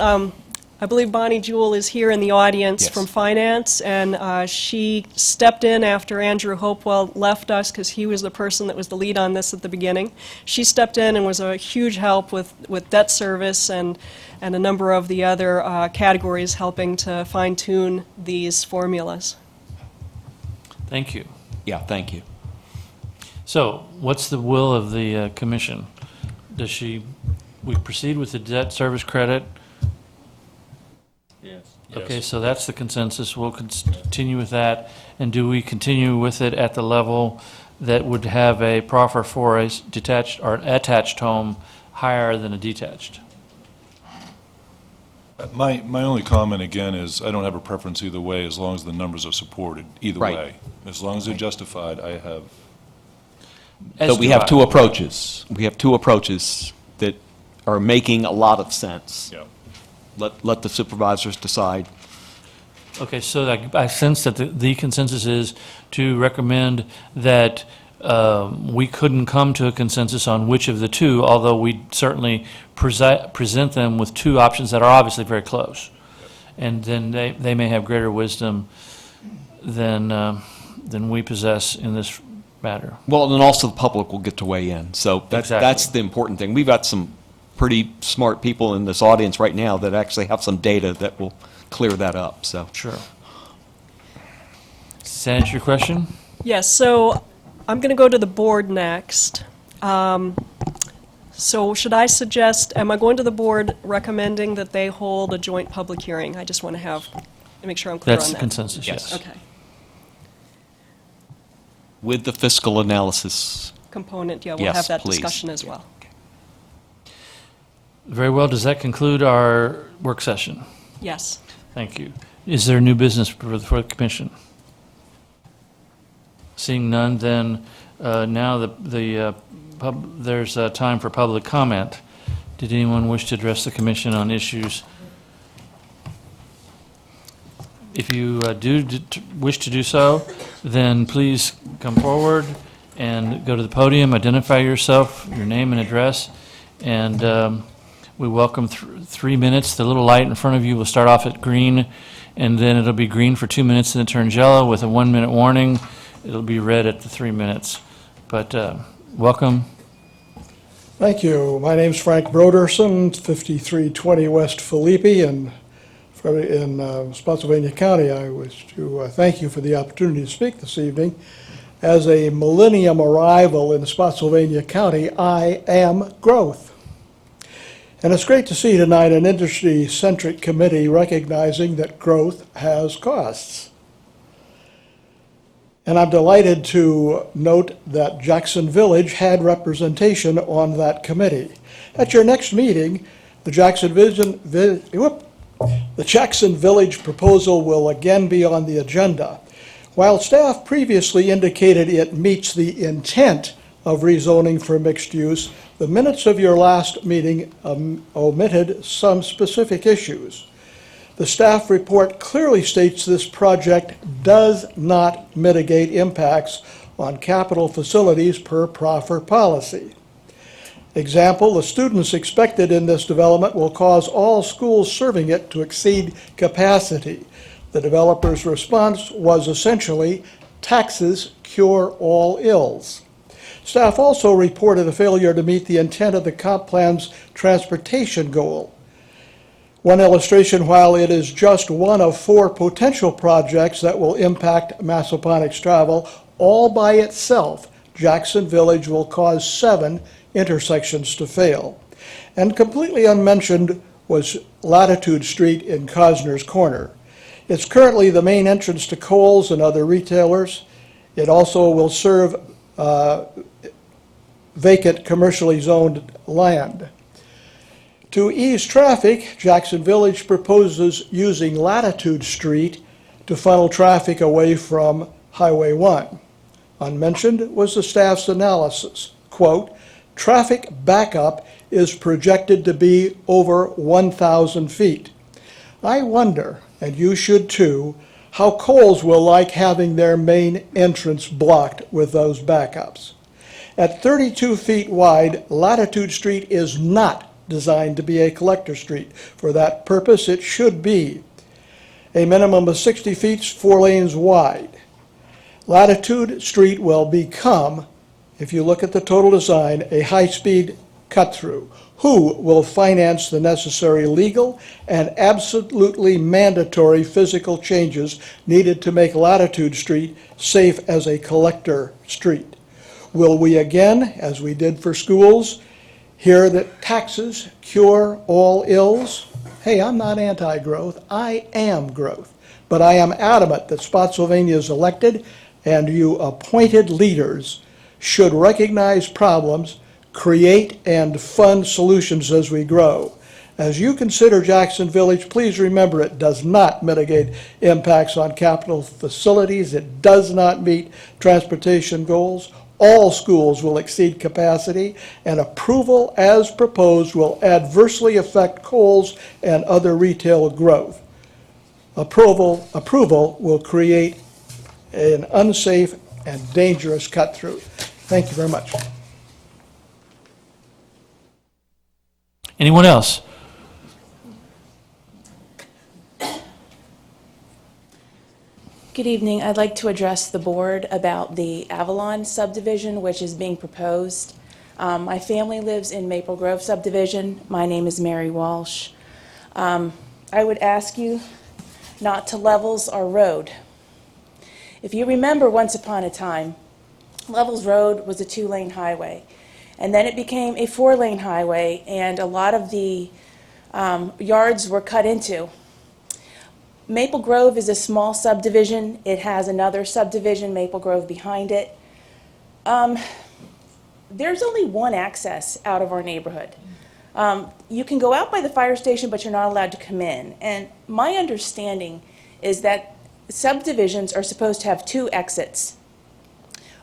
I believe Bonnie Jewell is here in the audience Yes. from Finance, and she stepped in after Andrew Hopewell left us, because he was the person that was the lead on this at the beginning. She stepped in and was a huge help with debt service and a number of the other categories, helping to fine-tune these formulas. Thank you. Yeah, thank you. So, what's the will of the commission? We proceed with the debt service credit? Yes. Okay, so that's the consensus. We'll continue with that. And do we continue with it at the level that would have a proffer for a detached or attached home higher than a detached? My only comment, again, is I don't have a preference either way, as long as the numbers are supported, either Right. way. As long as they're justified, I have, So we have two approaches. We have two approaches that are making a lot of sense. yeah. Let the supervisors decide. Okay, so I sense that the consensus is to recommend that we couldn't come to a consensus on which of the two, although we certainly present them with two options that are obviously very close. And then they may have greater wisdom than we possess in this matter. Well, and then also the public will get to weigh in. So that's Exactly. the important thing. We've got some pretty smart people in this audience right now that actually have some data that will clear that up, so. Sure. Does that answer your question? Yes, so I'm going to go to the board next. So should I suggest, am I going to the board recommending that they hold a joint public hearing? I just want to make sure I'm clear on that. That's the consensus, yes. Okay. With the fiscal analysis, Component, yeah, we'll Yes, have that please. discussion as well. Very well. Does that conclude our work session? Yes. Thank you. Is there new business for the commission? Seeing none, then now there's time for public comment. Did anyone wish to address the commission on issues If you wish to do so, then please come forward and go to the podium, identify yourself, your name and address, and we welcome 3 minutes. The little light in front of you will start off at green, and then it'll be green for 2 minutes, and it turns yellow with a 1-minute warning. It'll be red at the 3 minutes. But welcome. Thank you. My name's Frank Broderson, 5320 West Philippi in Spotsylvania County. I wish to thank you for the opportunity to speak this evening. As a millennium arrival in Spotsylvania County, I am growth. And it's great to see tonight an industry-centric committee recognizing that growth has costs. And I'm delighted to note that Jackson Village had representation on that committee. At your next meeting, the Jackson Village proposal will again be on the agenda. While staff previously indicated it meets the intent of rezoning for mixed use, the minutes of your last meeting omitted some specific issues. The staff report clearly states this project does not mitigate impacts on capital facilities per proffer policy. Example, the students expected in this development will cause all schools serving it to exceed capacity. The developer's response was essentially, taxes cure all ills. Staff also reported a failure to meet the intent of the comp plan's transportation goal. One illustration, while it is just one of 4 potential projects that will impact Massaponax travel, all by itself, Jackson Village will cause 7 intersections to fail. And completely unmentioned was Latitude Street in Cosner's Corner. It's currently the main entrance to Kohl's and other retailers. It also will serve vacant commercially zoned land. To ease traffic, Jackson Village proposes using Latitude Street to funnel traffic away from Highway 1. Unmentioned was the staff's analysis. Quote, traffic backup is projected to be over 1,000 feet. I wonder, and you should too, how Kohl's will like having their main entrance blocked with those backups. At 32 feet wide, Latitude Street is not designed to be a collector street. For that purpose, it should be a minimum of 60 feet, 4 lanes wide. Latitude Street will become, if you look at the total design, a high-speed cut-through. Who will finance the necessary legal and absolutely mandatory physical changes needed to make Latitude Street safe as a collector street? Will we again, as we did for schools, hear that taxes cure all ills? Hey, I'm not anti-growth, I am growth. But I am adamant that Spotsylvania's elected and you appointed leaders should recognize problems, create and fund solutions as we grow. As you consider Jackson Village, please remember it does not mitigate impacts on capital facilities, it does not meet transportation goals. All schools will exceed capacity, and approval as proposed will adversely affect Kohl's and other retail growth. Approval will create an unsafe and dangerous cut-through. Thank you very much. Anyone else? Good evening. I'd like to address the board about the Avalon subdivision, which is being proposed. My family lives in Maple Grove subdivision. My name is Mary Walsh. I would ask you not to levels our road. If you remember, once upon a time, Levels Road was a 2-lane highway, and then it became a 4-lane highway, and a lot of the yards were cut into. Maple Grove is a small subdivision. It has another subdivision, Maple Grove, behind it. There's only one access out of our neighborhood. You can go out by the fire station, but you're not allowed to come in. And my understanding is that subdivisions are supposed to have 2 exits.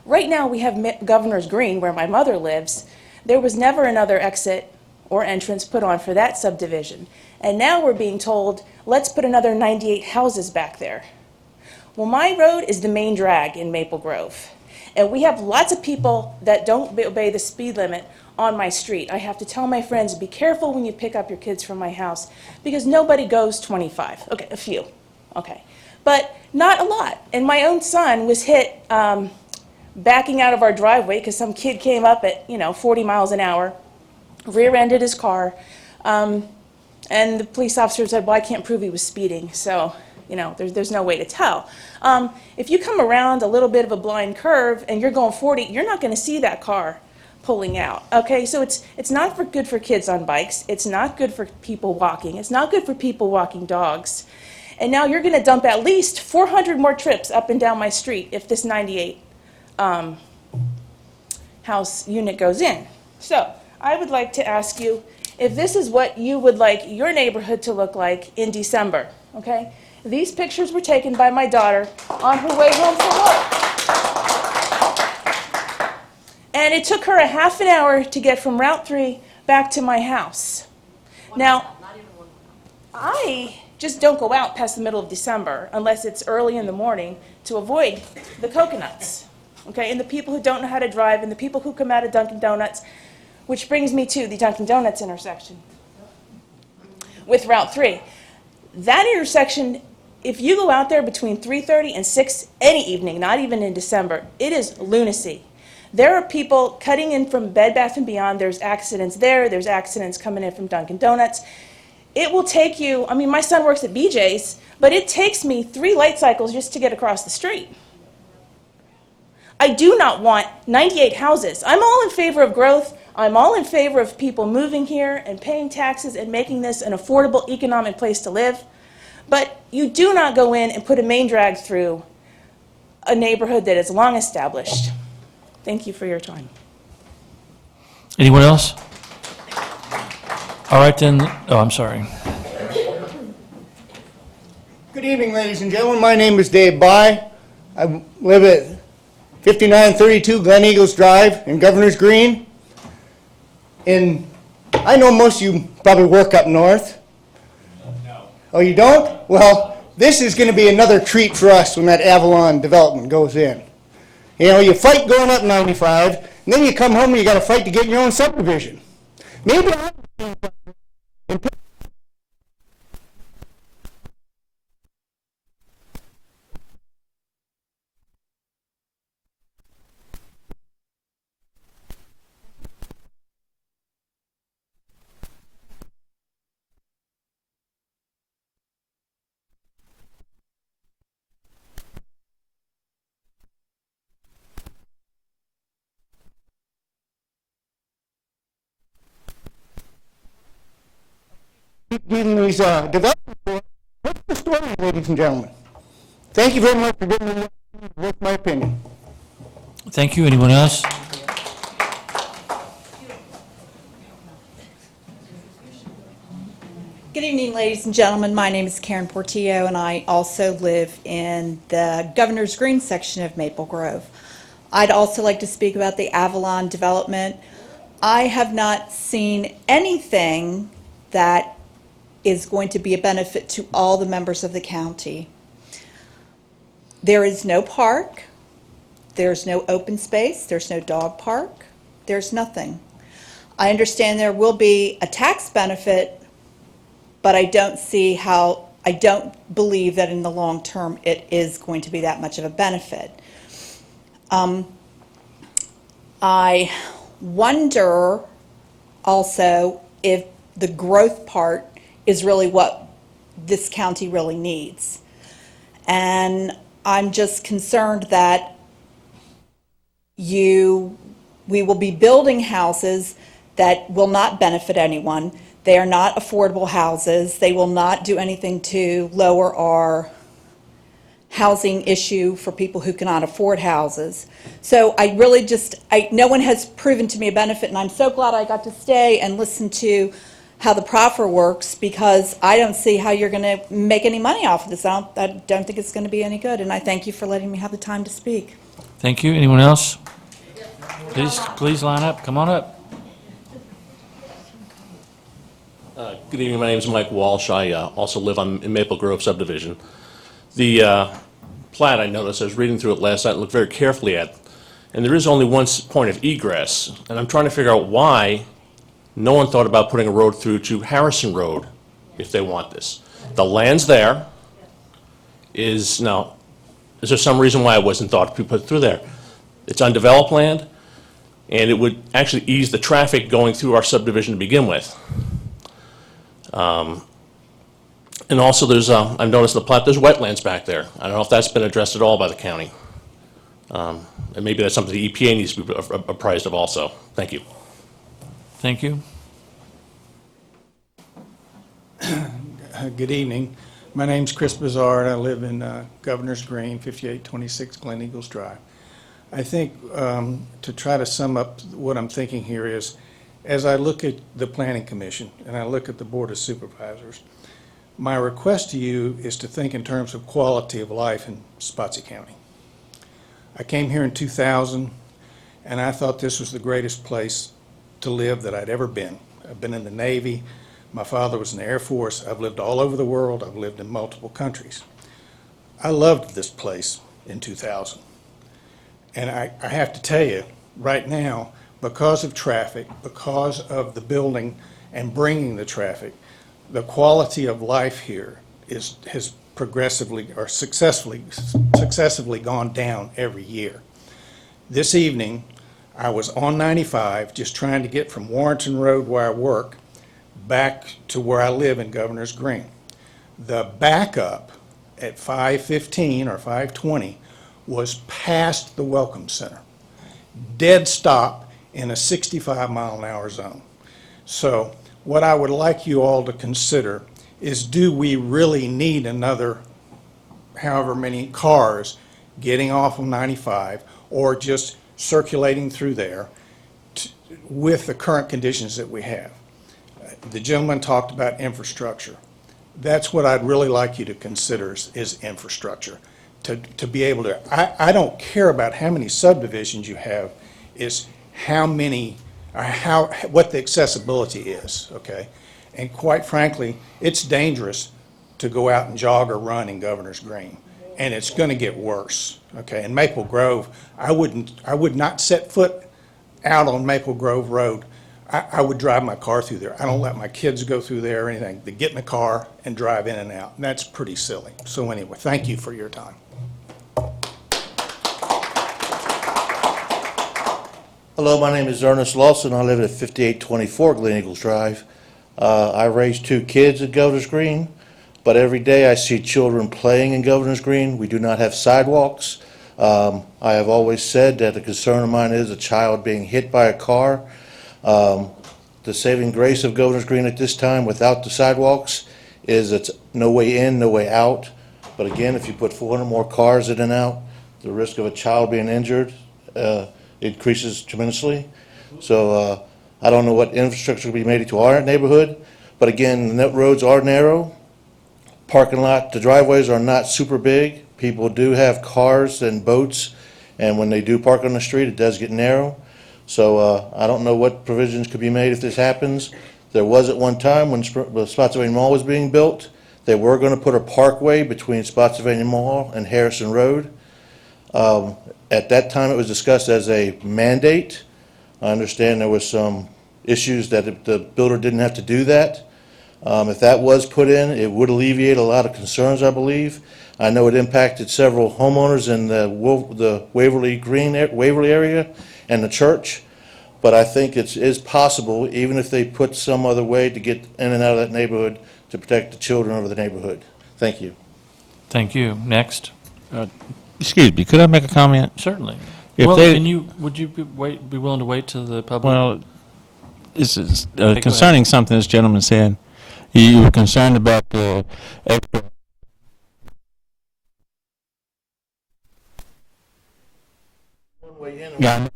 Right now, we have Governor's Green, where my mother lives. There was never another exit or entrance put on for that subdivision. And now we're being told, let's put another 98 houses back there. Well, my road is the main drag in Maple Grove. And we have lots of people that don't obey the speed limit on my street. I have to tell my friends, be careful when you pick up your kids from my house, because nobody goes 25. Okay, a few, okay. But not a lot. And my own son was hit backing out of our driveway because some kid came up at, 40 miles an hour, rear-ended his car, and the police officer said, well, I can't prove he was speeding, so, there's no way to tell. If you come around a little bit of a blind curve and you're going 40, you're not going to see that car pulling out, okay? So it's not good for kids on bikes. It's not good for people walking. It's not good for people walking dogs. And now you're going to dump at least 400 more trips up and down my street if this 98 house unit goes in. So I would like to ask you if this is what you would like your neighborhood to look like in December, okay? These pictures were taken by my daughter on her way home from work. And it took her a half an hour to get from Route 3 back to my house. Now, I just don't go out past the middle of December unless it's early in the morning to avoid the coconuts, okay? And the people who don't know how to drive and the people who come out of Dunkin' Donuts, which brings me to the Dunkin' Donuts intersection with Route 3. That intersection, if you go out there between 3:30 and 6 any evening, not even in December, it is lunacy. There are people cutting in from Bed Bath & Beyond. There's accidents there. There's accidents coming in from Dunkin' Donuts. It will take you, my son works at BJ's, but it takes me 3 light cycles just to get across the street. I do not want 98 houses. I'm all in favor of growth. I'm all in favor of people moving here and paying taxes and making this an affordable economic place to live. But you do not go in and put a main drag through a neighborhood that is long established. Thank you for your time. Anyone else? All right, then. Oh, I'm sorry. Good evening, ladies and gentlemen. My name is Dave By. I live at 5932 Glen Eagles Drive in Governor's Green. And I know most of you probably work up north. No. Oh, you don't? Well, this is going to be another treat for us when that Avalon development goes in. You fight going up 95, and then you come home and you got to fight to get your own subdivision. Maybe getting these developments for. What's the story, ladies and gentlemen? Thank you very much for giving me my opinion. Thank you. Anyone else? Good evening, ladies and gentlemen. My name is Karen Portillo, and I also live in the Governor's Green section of Maple Grove. I'd also like to speak about the Avalon development. I have not seen anything that is going to be a benefit to all the members of the county. There is no park, there's no open space, there's no dog park, there's nothing. I understand there will be a tax benefit, but I don't believe that in the long term it is going to be that much of a benefit. I wonder also if the growth part is really what this county really needs. And I'm just concerned that we will be building houses that will not benefit anyone. They are not affordable houses. They will not do anything to lower our housing issue for people who cannot afford houses. So I really no one has proven to me a benefit, and I'm so glad I got to stay and listen to how the proffer works, because I don't see how you're going to make any money off of this. I don't think it's going to be any good, and I thank you for letting me have the time to speak. Thank you. Anyone else? Please line up. Come on up. Good evening, my name is Mike Walsh. I also live in Maple Grove subdivision. The plat, I noticed, I was reading through it last night, looked very carefully at, and there is only one point of egress, and I'm trying to figure out why no one thought about putting a road through to Harrison Road if they want this. The land's there. Is there some reason why it wasn't thought to be put through there? It's undeveloped land, and it would actually ease the traffic going through our subdivision to begin with. And also, I've noticed in the plat, there's wetlands back there. I don't know if that's been addressed at all by the county. And maybe that's something the EPA needs to be apprised of also. Thank you. Thank you. Good evening. My name's Chris Bazard. I live in Governor's Green, 5826 Glen Eagles Drive. I think to try to sum up what I'm thinking here is, as I look at the Planning Commission and I look at the Board of Supervisors, my request to you is to think in terms of quality of life in Spotsy County. I came here in 2000 and I thought this was the greatest place to live that I'd ever been. I've been in the Navy. My father was in the Air Force. I've lived all over the world. I've lived in multiple countries. I loved this place in 2000. And I have to tell you, right now, because of traffic, because of the building and bringing the traffic, the quality of life here has progressively or successively gone down every year. This evening, I was on 95 just trying to get from Warrenton Road where I work back to where I live in Governor's Green. The backup at 5:15 or 5:20 was past the Welcome Center. Dead stop in a 65-mile-an-hour zone. So what I would like you all to consider is, do we really need another however many cars getting off of 95 or just circulating through there with the current conditions that we have? The gentleman talked about infrastructure. That's what I'd really like you to consider is infrastructure. To be able to, I don't care about how many subdivisions you have, is how many, or what the accessibility is, okay? And quite frankly, it's dangerous to go out and jog or run in Governor's Green, and it's going to get worse, okay? In Maple Grove, I would not set foot out on Maple Grove Road. I would drive my car through there. I don't let my kids go through there or anything. They get in the car and drive in and out, and that's pretty silly. So anyway, thank you for your time. Hello, my name is Ernest Lawson. I live at 5824 Glen Eagles Drive. I raised 2 kids at Governor's Green, but every day I see children playing in Governor's Green. We do not have sidewalks. I have always said that a concern of mine is a child being hit by a car. The saving grace of Governor's Green at this time without the sidewalks is it's no way in, no way out. But again, if you put 400 more cars in and out, the risk of a child being injured increases tremendously. So I don't know what infrastructure will be made to our neighborhood, but again, the roads are narrow. Parking lot, the driveways are not super big. People do have cars and boats, and when they do park on the street, it does get narrow. So I don't know what provisions could be made if this happens. There was at one time when Spotsylvania Mall was being built, they were going to put a parkway between Spotsylvania Mall and Harrison Road. At that time, it was discussed as a mandate. I understand there was some issues that the builder didn't have to do that. If that was put in, it would alleviate a lot of concerns, I believe. I know it impacted several homeowners in the Waverly area and the church, but I think it is possible, even if they put some other way to get in and out of that neighborhood, to protect the children of the neighborhood. Thank you. Thank you. Next. Excuse me, could I make a comment? Certainly. If Well, they- would you be willing to wait till the public? Well, this is Okay, go ahead. concerning something this gentleman said. You were concerned about the extra. Yeah.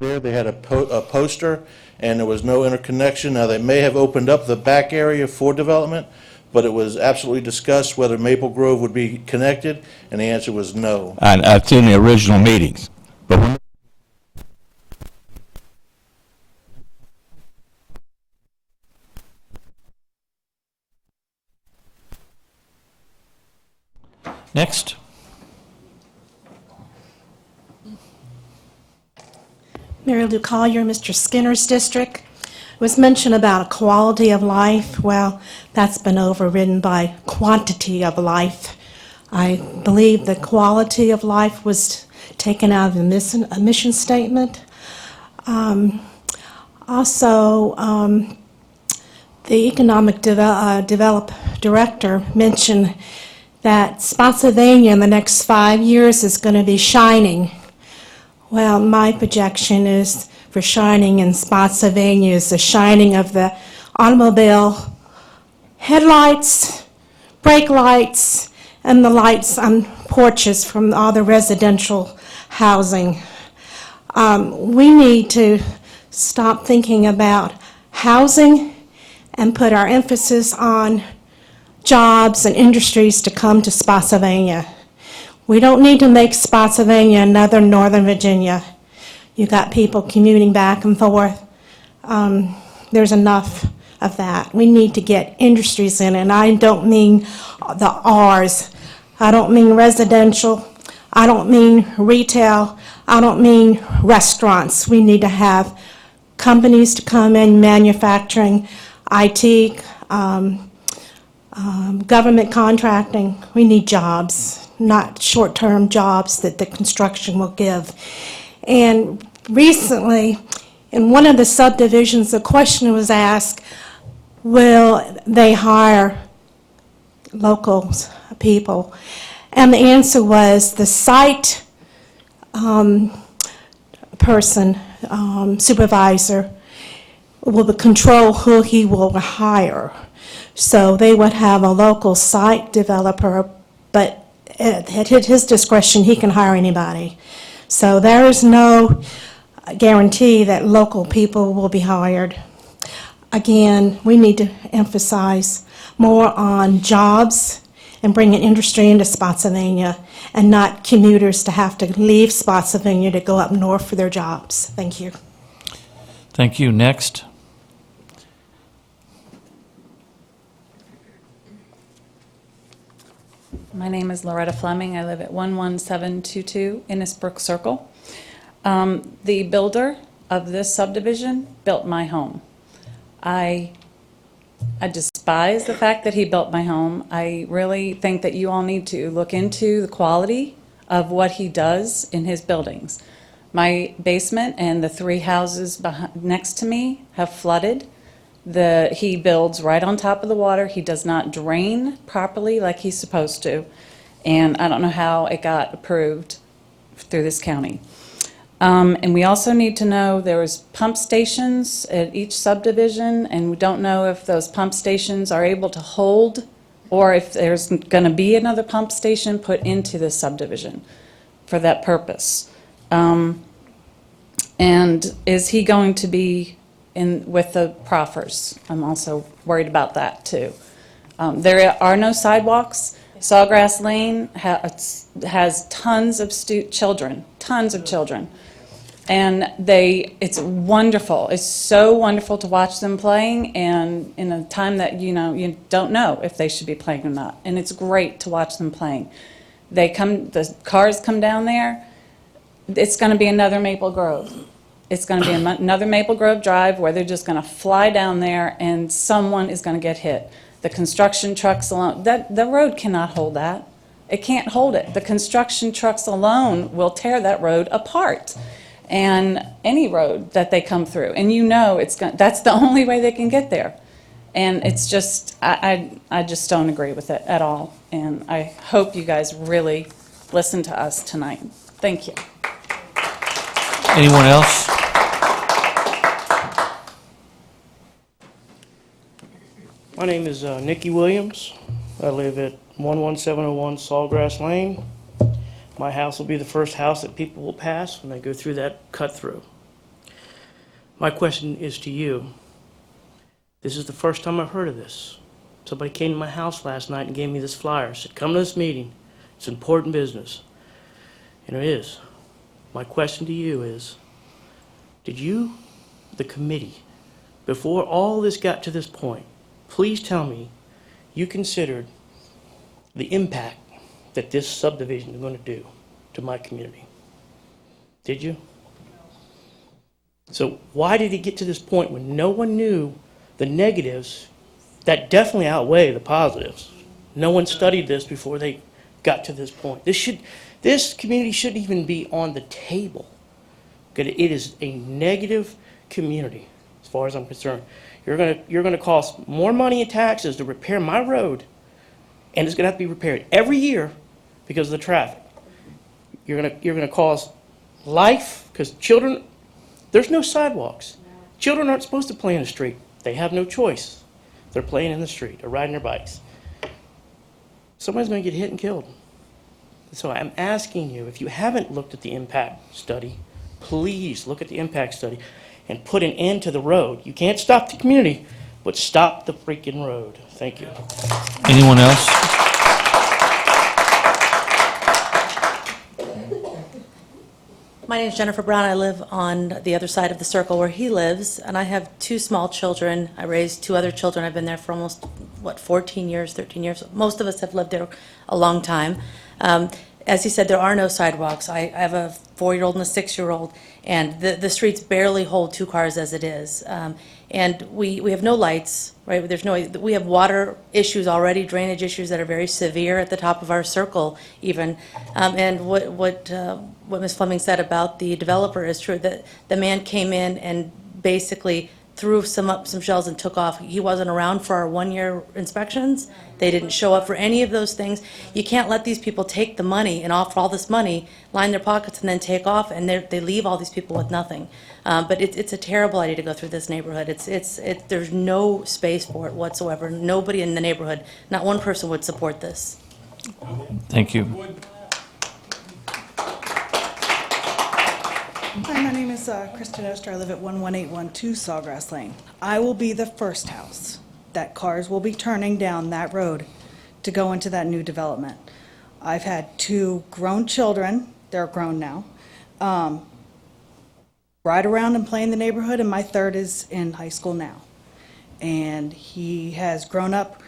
there, they had a poster, and there was no interconnection. Now, they may have opened up the back area for development, but it was absolutely discussed whether Maple Grove would be connected, and the answer was no. I've seen the original meetings, but when Next. Mary Lou Collier, Mr. Skinner's district. It was mentioned about a quality of life. Well, that's been overridden by quantity of life. I believe the quality of life was taken out of the mission statement. Also, the economic develop director mentioned that Spotsylvania in the next 5 years is going to be shining. Well, my projection is for shining in Spotsylvania is the shining of the automobile headlights, brake lights, and the lights on porches from all the residential housing. We need to stop thinking about housing and put our emphasis on jobs and industries to come to Spotsylvania. We don't need to make Spotsylvania another Northern Virginia. You got people commuting back and forth. There's enough of that. We need to get industries in, and I don't mean the R's. I don't mean residential. I don't mean retail. I don't mean restaurants. We need to have companies to come in, manufacturing, IT, government contracting. We need jobs, not short-term jobs that the construction will give. And recently, in one of the subdivisions, the question was asked, will they hire local people? And the answer was the site person, supervisor, will control who he will hire. So they would have a local site developer, but at his discretion, he can hire anybody. So there is no guarantee that local people will be hired. Again, we need to emphasize more on jobs and bringing industry into Spotsylvania and not commuters to have to leave Spotsylvania to go up north for their jobs. Thank you. Thank you. Next. My name is Loretta Fleming. I live at 11722 Innisbrook Circle. The builder of this subdivision built my home. I despise the fact that he built my home. I really think that you all need to look into the quality of what he does in his buildings. My basement and the 3 houses next to me have flooded. He builds right on top of the water. He does not drain properly like he's supposed to. And I don't know how it got approved through this county. And we also need to know there was pump stations at each subdivision, and we don't know if those pump stations are able to hold or if there's going to be another pump station put into the subdivision for that purpose. And is he going to be with the proffers? I'm also worried about that too. There are no sidewalks. Sawgrass Lane has tons of children, and it's wonderful. It's so wonderful to watch them playing, and in a time that you don't know if they should be playing or not, and it's great to watch them playing. The cars come down there. It's going to be another Maple Grove. It's going to be another Maple Grove Drive where they're just going to fly down there and someone is going to get hit. The construction trucks alone, the road cannot hold that. It can't hold it. The construction trucks alone will tear that road apart. And any road that they come through. And that's the only way they can get there. And it's just, I just don't agree with it at all. And I hope you guys really listen to us tonight. Thank you. Anyone else? My name is Nikki Williams. I live at 11701 Sawgrass Lane. My house will be the first house that people will pass when they go through that cut through. My question is to you. This is the first time I've heard of this. Somebody came to my house last night and gave me this flyer, said, come to this meeting. It's important business. And it is. My question to you is, did you, the committee, before all this got to this point, please tell me you considered the impact that this subdivision is going to do to my community? Did you? So why did it get to this point when no one knew the negatives that definitely outweigh the positives? No one studied this before they got to this point. This community shouldn't even be on the table. Okay, it is a negative community, as far as I'm concerned. You're gonna cost more money in taxes to repair my road, and it's gonna have to be repaired every year because of the traffic. You're gonna cause life, because children, there's no sidewalks. Children aren't supposed to play in the street. They have no choice. They're playing in the street or riding their bikes. Somebody's going to get hit and killed. So I'm asking you, if you haven't looked at the impact study, please look at the impact study and put an end to the road. You can't stop the community, but stop the freaking road. Thank you. Anyone else? My name is Jennifer Brown. I live on the other side of the circle where he lives, and I have 2 small children. I raised 2 other children. I've been there for almost, 14 years, 13 years. Most of us have lived there a long time. As he said, there are no sidewalks. I have a 4-year-old and a 6-year-old, and the streets barely hold 2 cars as it is. And we have no lights, right? We have water issues already, drainage issues that are very severe at the top of our circle even. And what Ms. Fleming said about the developer is true, that the man came in and basically threw some shells and took off. He wasn't around for our 1-year inspections. They didn't show up for any of those things. You can't let these people take the money and offer all this money, line their pockets, and then take off, and they leave all these people with nothing. But it's a terrible idea to go through this neighborhood. There's no space for it whatsoever. Nobody in the neighborhood, not one person would support this. Thank you. Hi, my name is Kristen Oster. I live at 11812 Sawgrass Lane. I will be the first house that cars will be turning down that road to go into that new development. I've had 2 grown children, they're grown now, ride around and play in the neighborhood, and my 3rd is in high school now. And he has grown up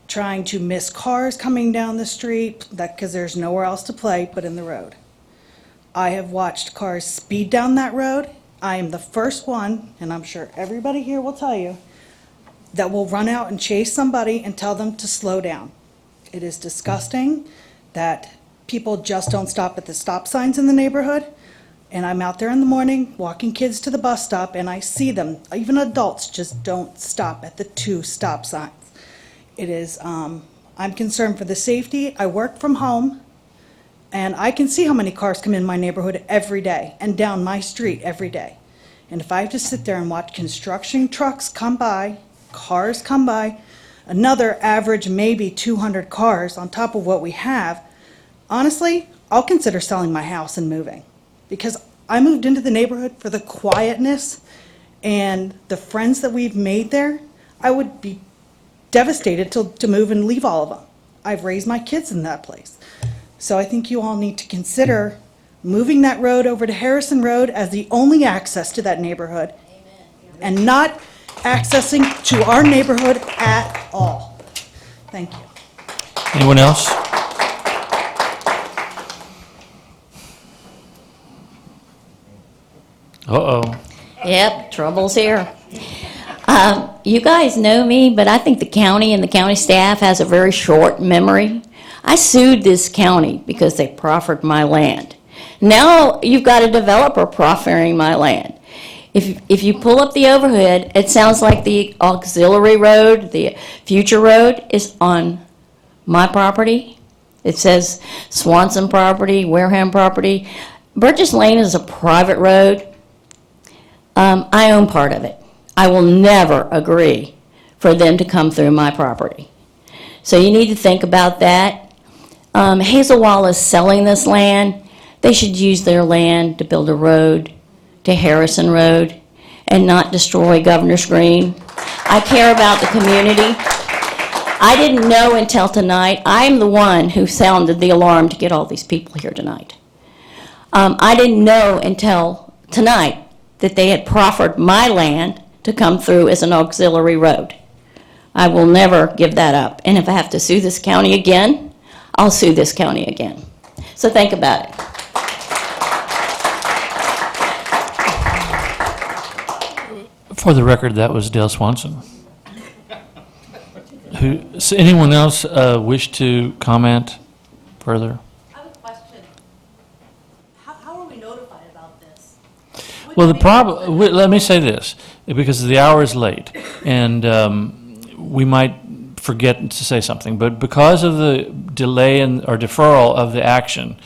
trying to miss cars coming down the street, because there's nowhere else to play but in the road. I have watched cars speed down that road. I am the first one, and I'm sure everybody here will tell you, that will run out and chase somebody and tell them to slow down. It is disgusting that people just don't stop at the stop signs in the neighborhood. And I'm out there in the morning walking kids to the bus stop, and I see them, even adults, just don't stop at the 2 stop signs. It is, I'm concerned for the safety. I work from home. And I can see how many cars come in my neighborhood every day and down my street every day. And if I have to sit there and watch construction trucks come by, cars come by, another average maybe 200 cars on top of what we have, honestly, I'll consider selling my house and moving. Because I moved into the neighborhood for the quietness and the friends that we've made there. I would be devastated to move and leave all of them. I've raised my kids in that place. So I think you all need to consider moving that road over to Harrison Road as the only access to that neighborhood. Amen. And not accessing to our neighborhood at all. Thank you. Anyone else? Uh-oh. Yep, trouble's here. You guys know me, but I think the county and the county staff has a very short memory. I sued this county because they proffered my land. Now you've got a developer proffering my land. If you pull up the overhead, it sounds like the auxiliary road, the future road, is on my property. It says Swanson property, Wareham property. Burgess Lane is a private road. I own part of it. I will never agree for them to come through my property. So you need to think about that. Hazelwall is selling this land. They should use their land to build a road to Harrison Road. and not destroy Governor's Green. I care about the community. I didn't know until tonight. I'm the one who sounded the alarm to get all these people here tonight. I didn't know until tonight that they had proffered my land to come through as an auxiliary road. I will never give that up. And if I have to sue this county again, I'll sue this county again. So think about it. For the record, that was Dale Swanson. So anyone else wish to comment further? I have a question. How are we notified about this? Well, the problem, let me say this, because the hour is late, and we might forget to say something, but because of the delay or deferral of the action,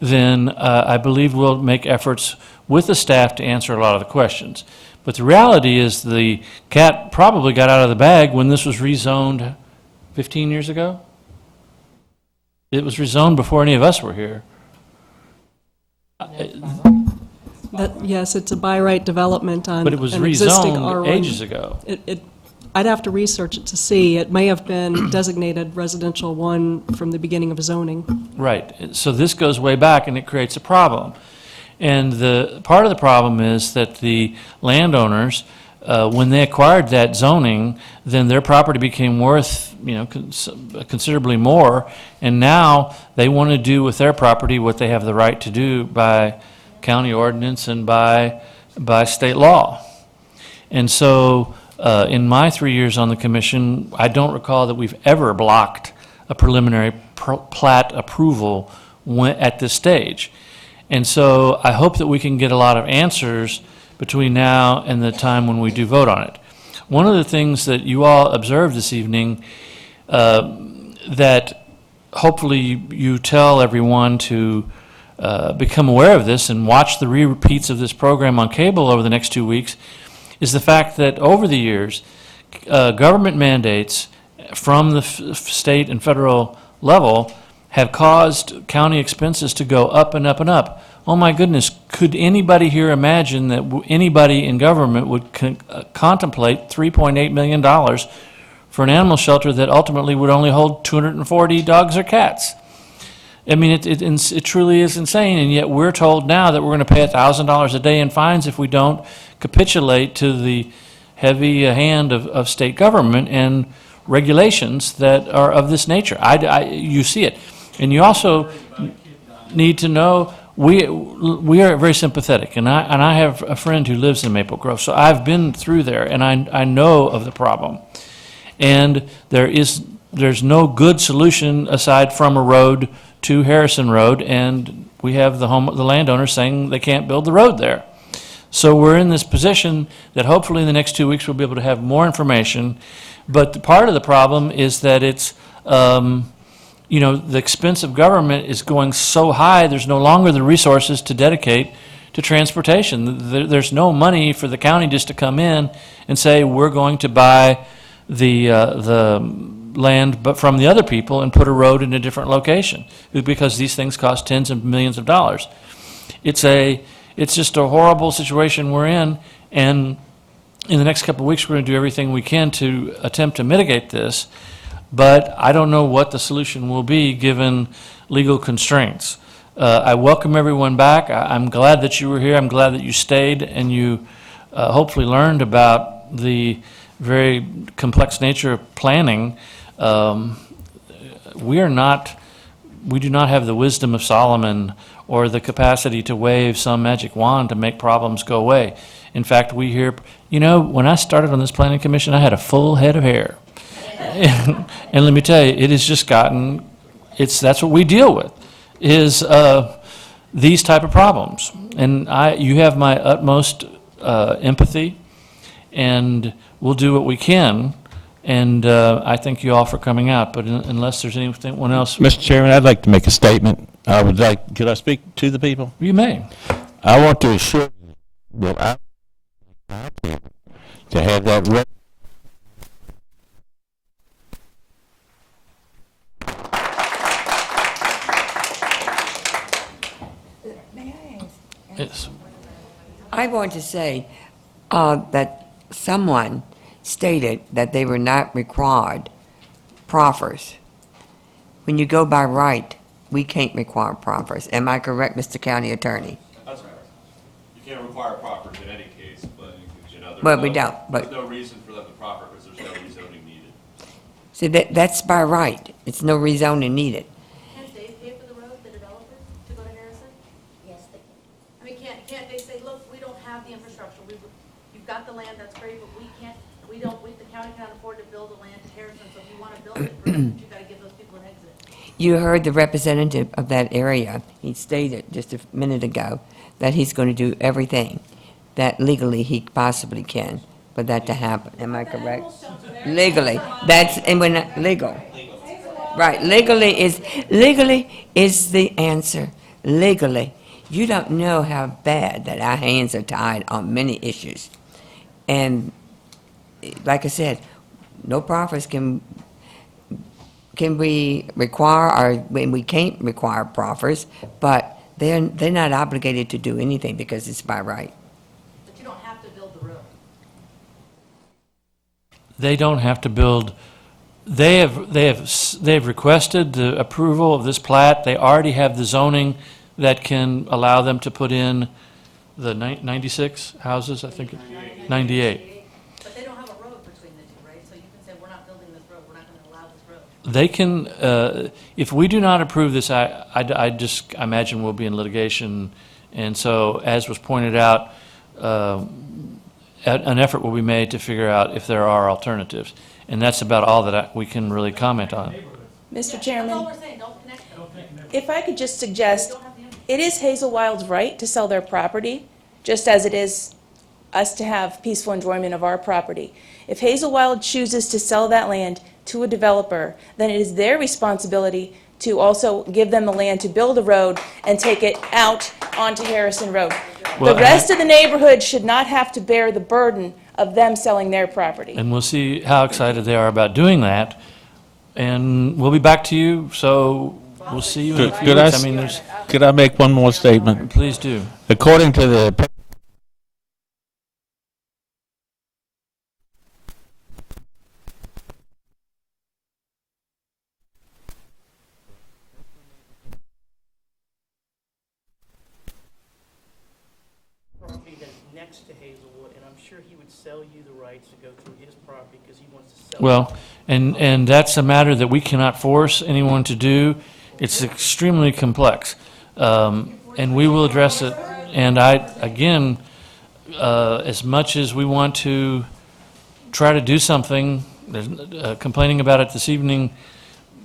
then I believe we'll make efforts with the staff to answer a lot of the questions. But the reality is the cat probably got out of the bag when this was rezoned 15 years ago. It was rezoned before any of us were here. Yes, it's a by right development on But it was an existing rezoned R1. ages ago. I'd have to research it to see. It may have been designated residential 1 from the beginning of zoning. Right. So this goes way back, and it creates a problem. And the part of the problem is that the landowners, when they acquired that zoning, then their property became worth, considerably more, and now they want to do with their property what they have the right to do by county ordinance and by state law. And so, in my 3 years on the commission, I don't recall that we've ever blocked a preliminary plat approval at this stage. And so I hope that we can get a lot of answers between now and the time when we do vote on it. One of the things that you all observed this evening that hopefully you tell everyone to become aware of this and watch the repeats of this program on cable over the next 2 weeks is the fact that over the years, government mandates from the state and federal level have caused county expenses to go up and up and up. Oh my goodness, could anybody here imagine that anybody in government would contemplate $3.8 million for an animal shelter that ultimately would only hold 240 dogs or cats? I mean, it truly is insane, and yet we're told now that we're going to pay $1,000 a day in fines if we don't capitulate to the heavy hand of state government and regulations that are of this nature. You see it. And you also need to know we are very sympathetic, and I have a friend who lives in Maple Grove, so I've been through there, and I know of the problem. And there's no good solution aside from a road to Harrison Road, and we have the landowners saying they can't build the road there. So we're in this position that hopefully in the next 2 weeks we'll be able to have more information. But part of the problem is that it's the expense of government is going so high, there's no longer the resources to dedicate to transportation. There's no money for the county just to come in and say, we're going to buy the land but from the other people and put a road in a different location, because these things cost tens of millions of dollars. It's just a horrible situation we're in, and in the next couple of weeks we're going to do everything we can to attempt to mitigate this. But I don't know what the solution will be given legal constraints. I welcome everyone back. I'm glad that you were here. I'm glad that you stayed and you hopefully learned about the very complex nature of planning. We do not have the wisdom of Solomon or the capacity to wave some magic wand to make problems go away. In fact, we hear, when I started on this planning commission, I had a full head of hair. And let me tell you, it has just that's what we deal with, is these type of problems. And you have my utmost empathy, and we'll do what we can. And I thank you all for coming out, but unless there's anyone else. Mr. Chairman, I'd like to make a statement. Could I speak to the people? You may. I want to assure you that to have that Yes. I want to say, that someone stated that they were not required proffers. When you go by right, we can't require proffers. Am I correct, Mr. County Attorney? That's right. You can't require proffers in any case, but, But we don't, but- there's no reason for them to proffer because there's no rezoning needed. See, that's by right. It's no rezoning needed. Can't they pay for the road, the developer, to go to Harrison? Yes, they can. I mean, can't they say, look, we don't have the infrastructure, you've got the land, that's great, but the county cannot afford to build the land to Harrison, so if you want to build it, you gotta give those people an exit. You heard the representative of that area. He stated just a minute ago that he's going to do everything that legally he possibly can for that to happen. Am I correct? Legally. And we're not legal. Right. Legally is the answer. Legally. You don't know how bad that our hands are tied on many issues. And like I said, no proffers can we require, or when we can't require proffers, but they're not obligated to do anything because it's by right. But you don't have to build the road. They don't have to build, they have requested the approval of this plat. They already have the zoning that can allow them to put in the 96 houses, I think, 98. But they don't have a road between the two, right? So you can say, we're not building this road, we're not going to allow this road. They can, if we do not approve this, I just imagine we'll be in litigation. And so, as was pointed out, an effort will be made to figure out if there are alternatives. And that's about all that we can really comment on. Mr. Chairman, That's all we're saying, don't connect them. if I could just suggest, it is Hazel Wild's right to sell their property, just as it is us to have peaceful enjoyment of our property. If Hazel Wild chooses to sell that land to a developer, then it is their responsibility to also give them the land to build a road and take it out onto Harrison Road. Well, The rest of the neighborhood should not have to bear the burden of them selling their property. And we'll see how excited they are about doing that. And we'll be back to you, so we'll see you in a few Could I, weeks. I mean, there's, could I make one more statement? please do. According to the property that's next to Hazelwood, and I'm sure he would sell you the rights to go through his property because he wants to sell. Well, and that's a matter that we cannot force anyone to do. It's extremely complex. And we will address it. And again, as much as we want to try to do something, complaining about it this evening,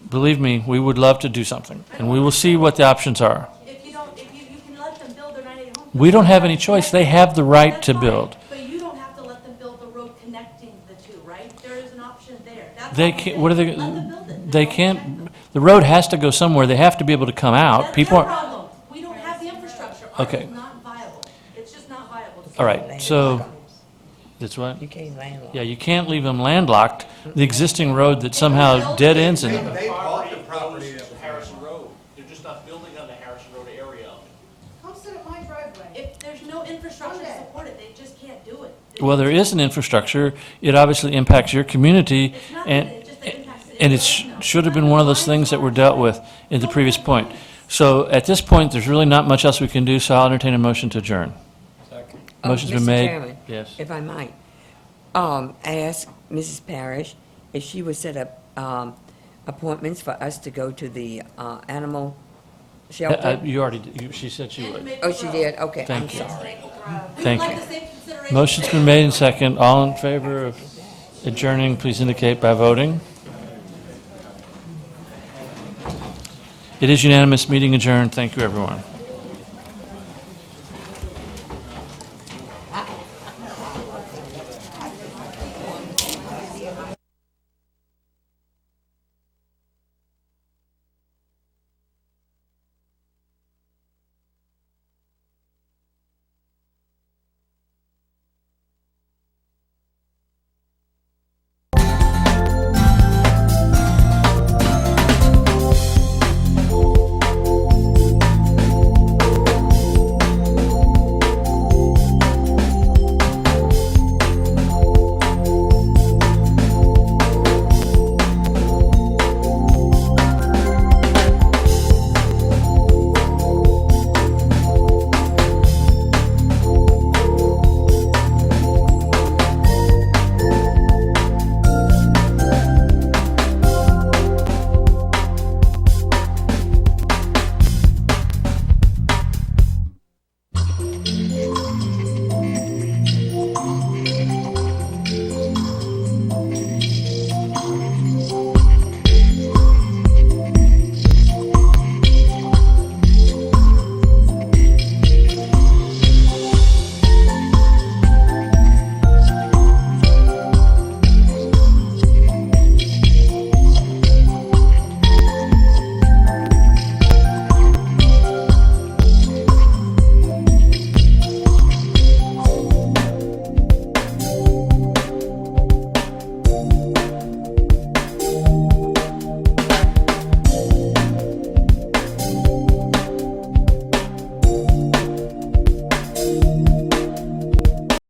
believe me, we would love to do something. And we will see what the options are. If you can let them build their 98 homes. We don't have any choice. They have the right to build. But you don't have to let them build the road connecting the two, right? There is an option there. That's They all can't, I'm what are saying. they, Let them build it. they can't, the road has to go somewhere. They have to be able to come out. That's People their are, problem. We don't have the infrastructure. Ours Okay. is not viable. It's just not viable. all right, so, that's what? You can't landlock. Yeah, you can't leave them landlocked, the existing road that somehow dead ends in them. They bought the property of Harrison Road. They're just not building on the Harrison Road area. Come sit at my driveway. If there's no infrastructure to support it, they just can't do it. Well, there is an infrastructure. It obviously impacts your community, It's not and, that it just impacts the and it should have been one of those things that were dealt with in the previous point. So at this point, there's really not much else we can do, so I'll entertain a motion to adjourn. Motion's been made. Mr. Chairman, Yes. if I might, ask Mrs. Parrish if she would set up appointments for us to go to the animal shelter. You already, she said she would. Oh, she did? Okay, I'm Thank you. sorry. Thank you. Motion's been made and second. All in favor of adjourning, please indicate by voting. It is unanimous. Meeting adjourned. Thank you, everyone.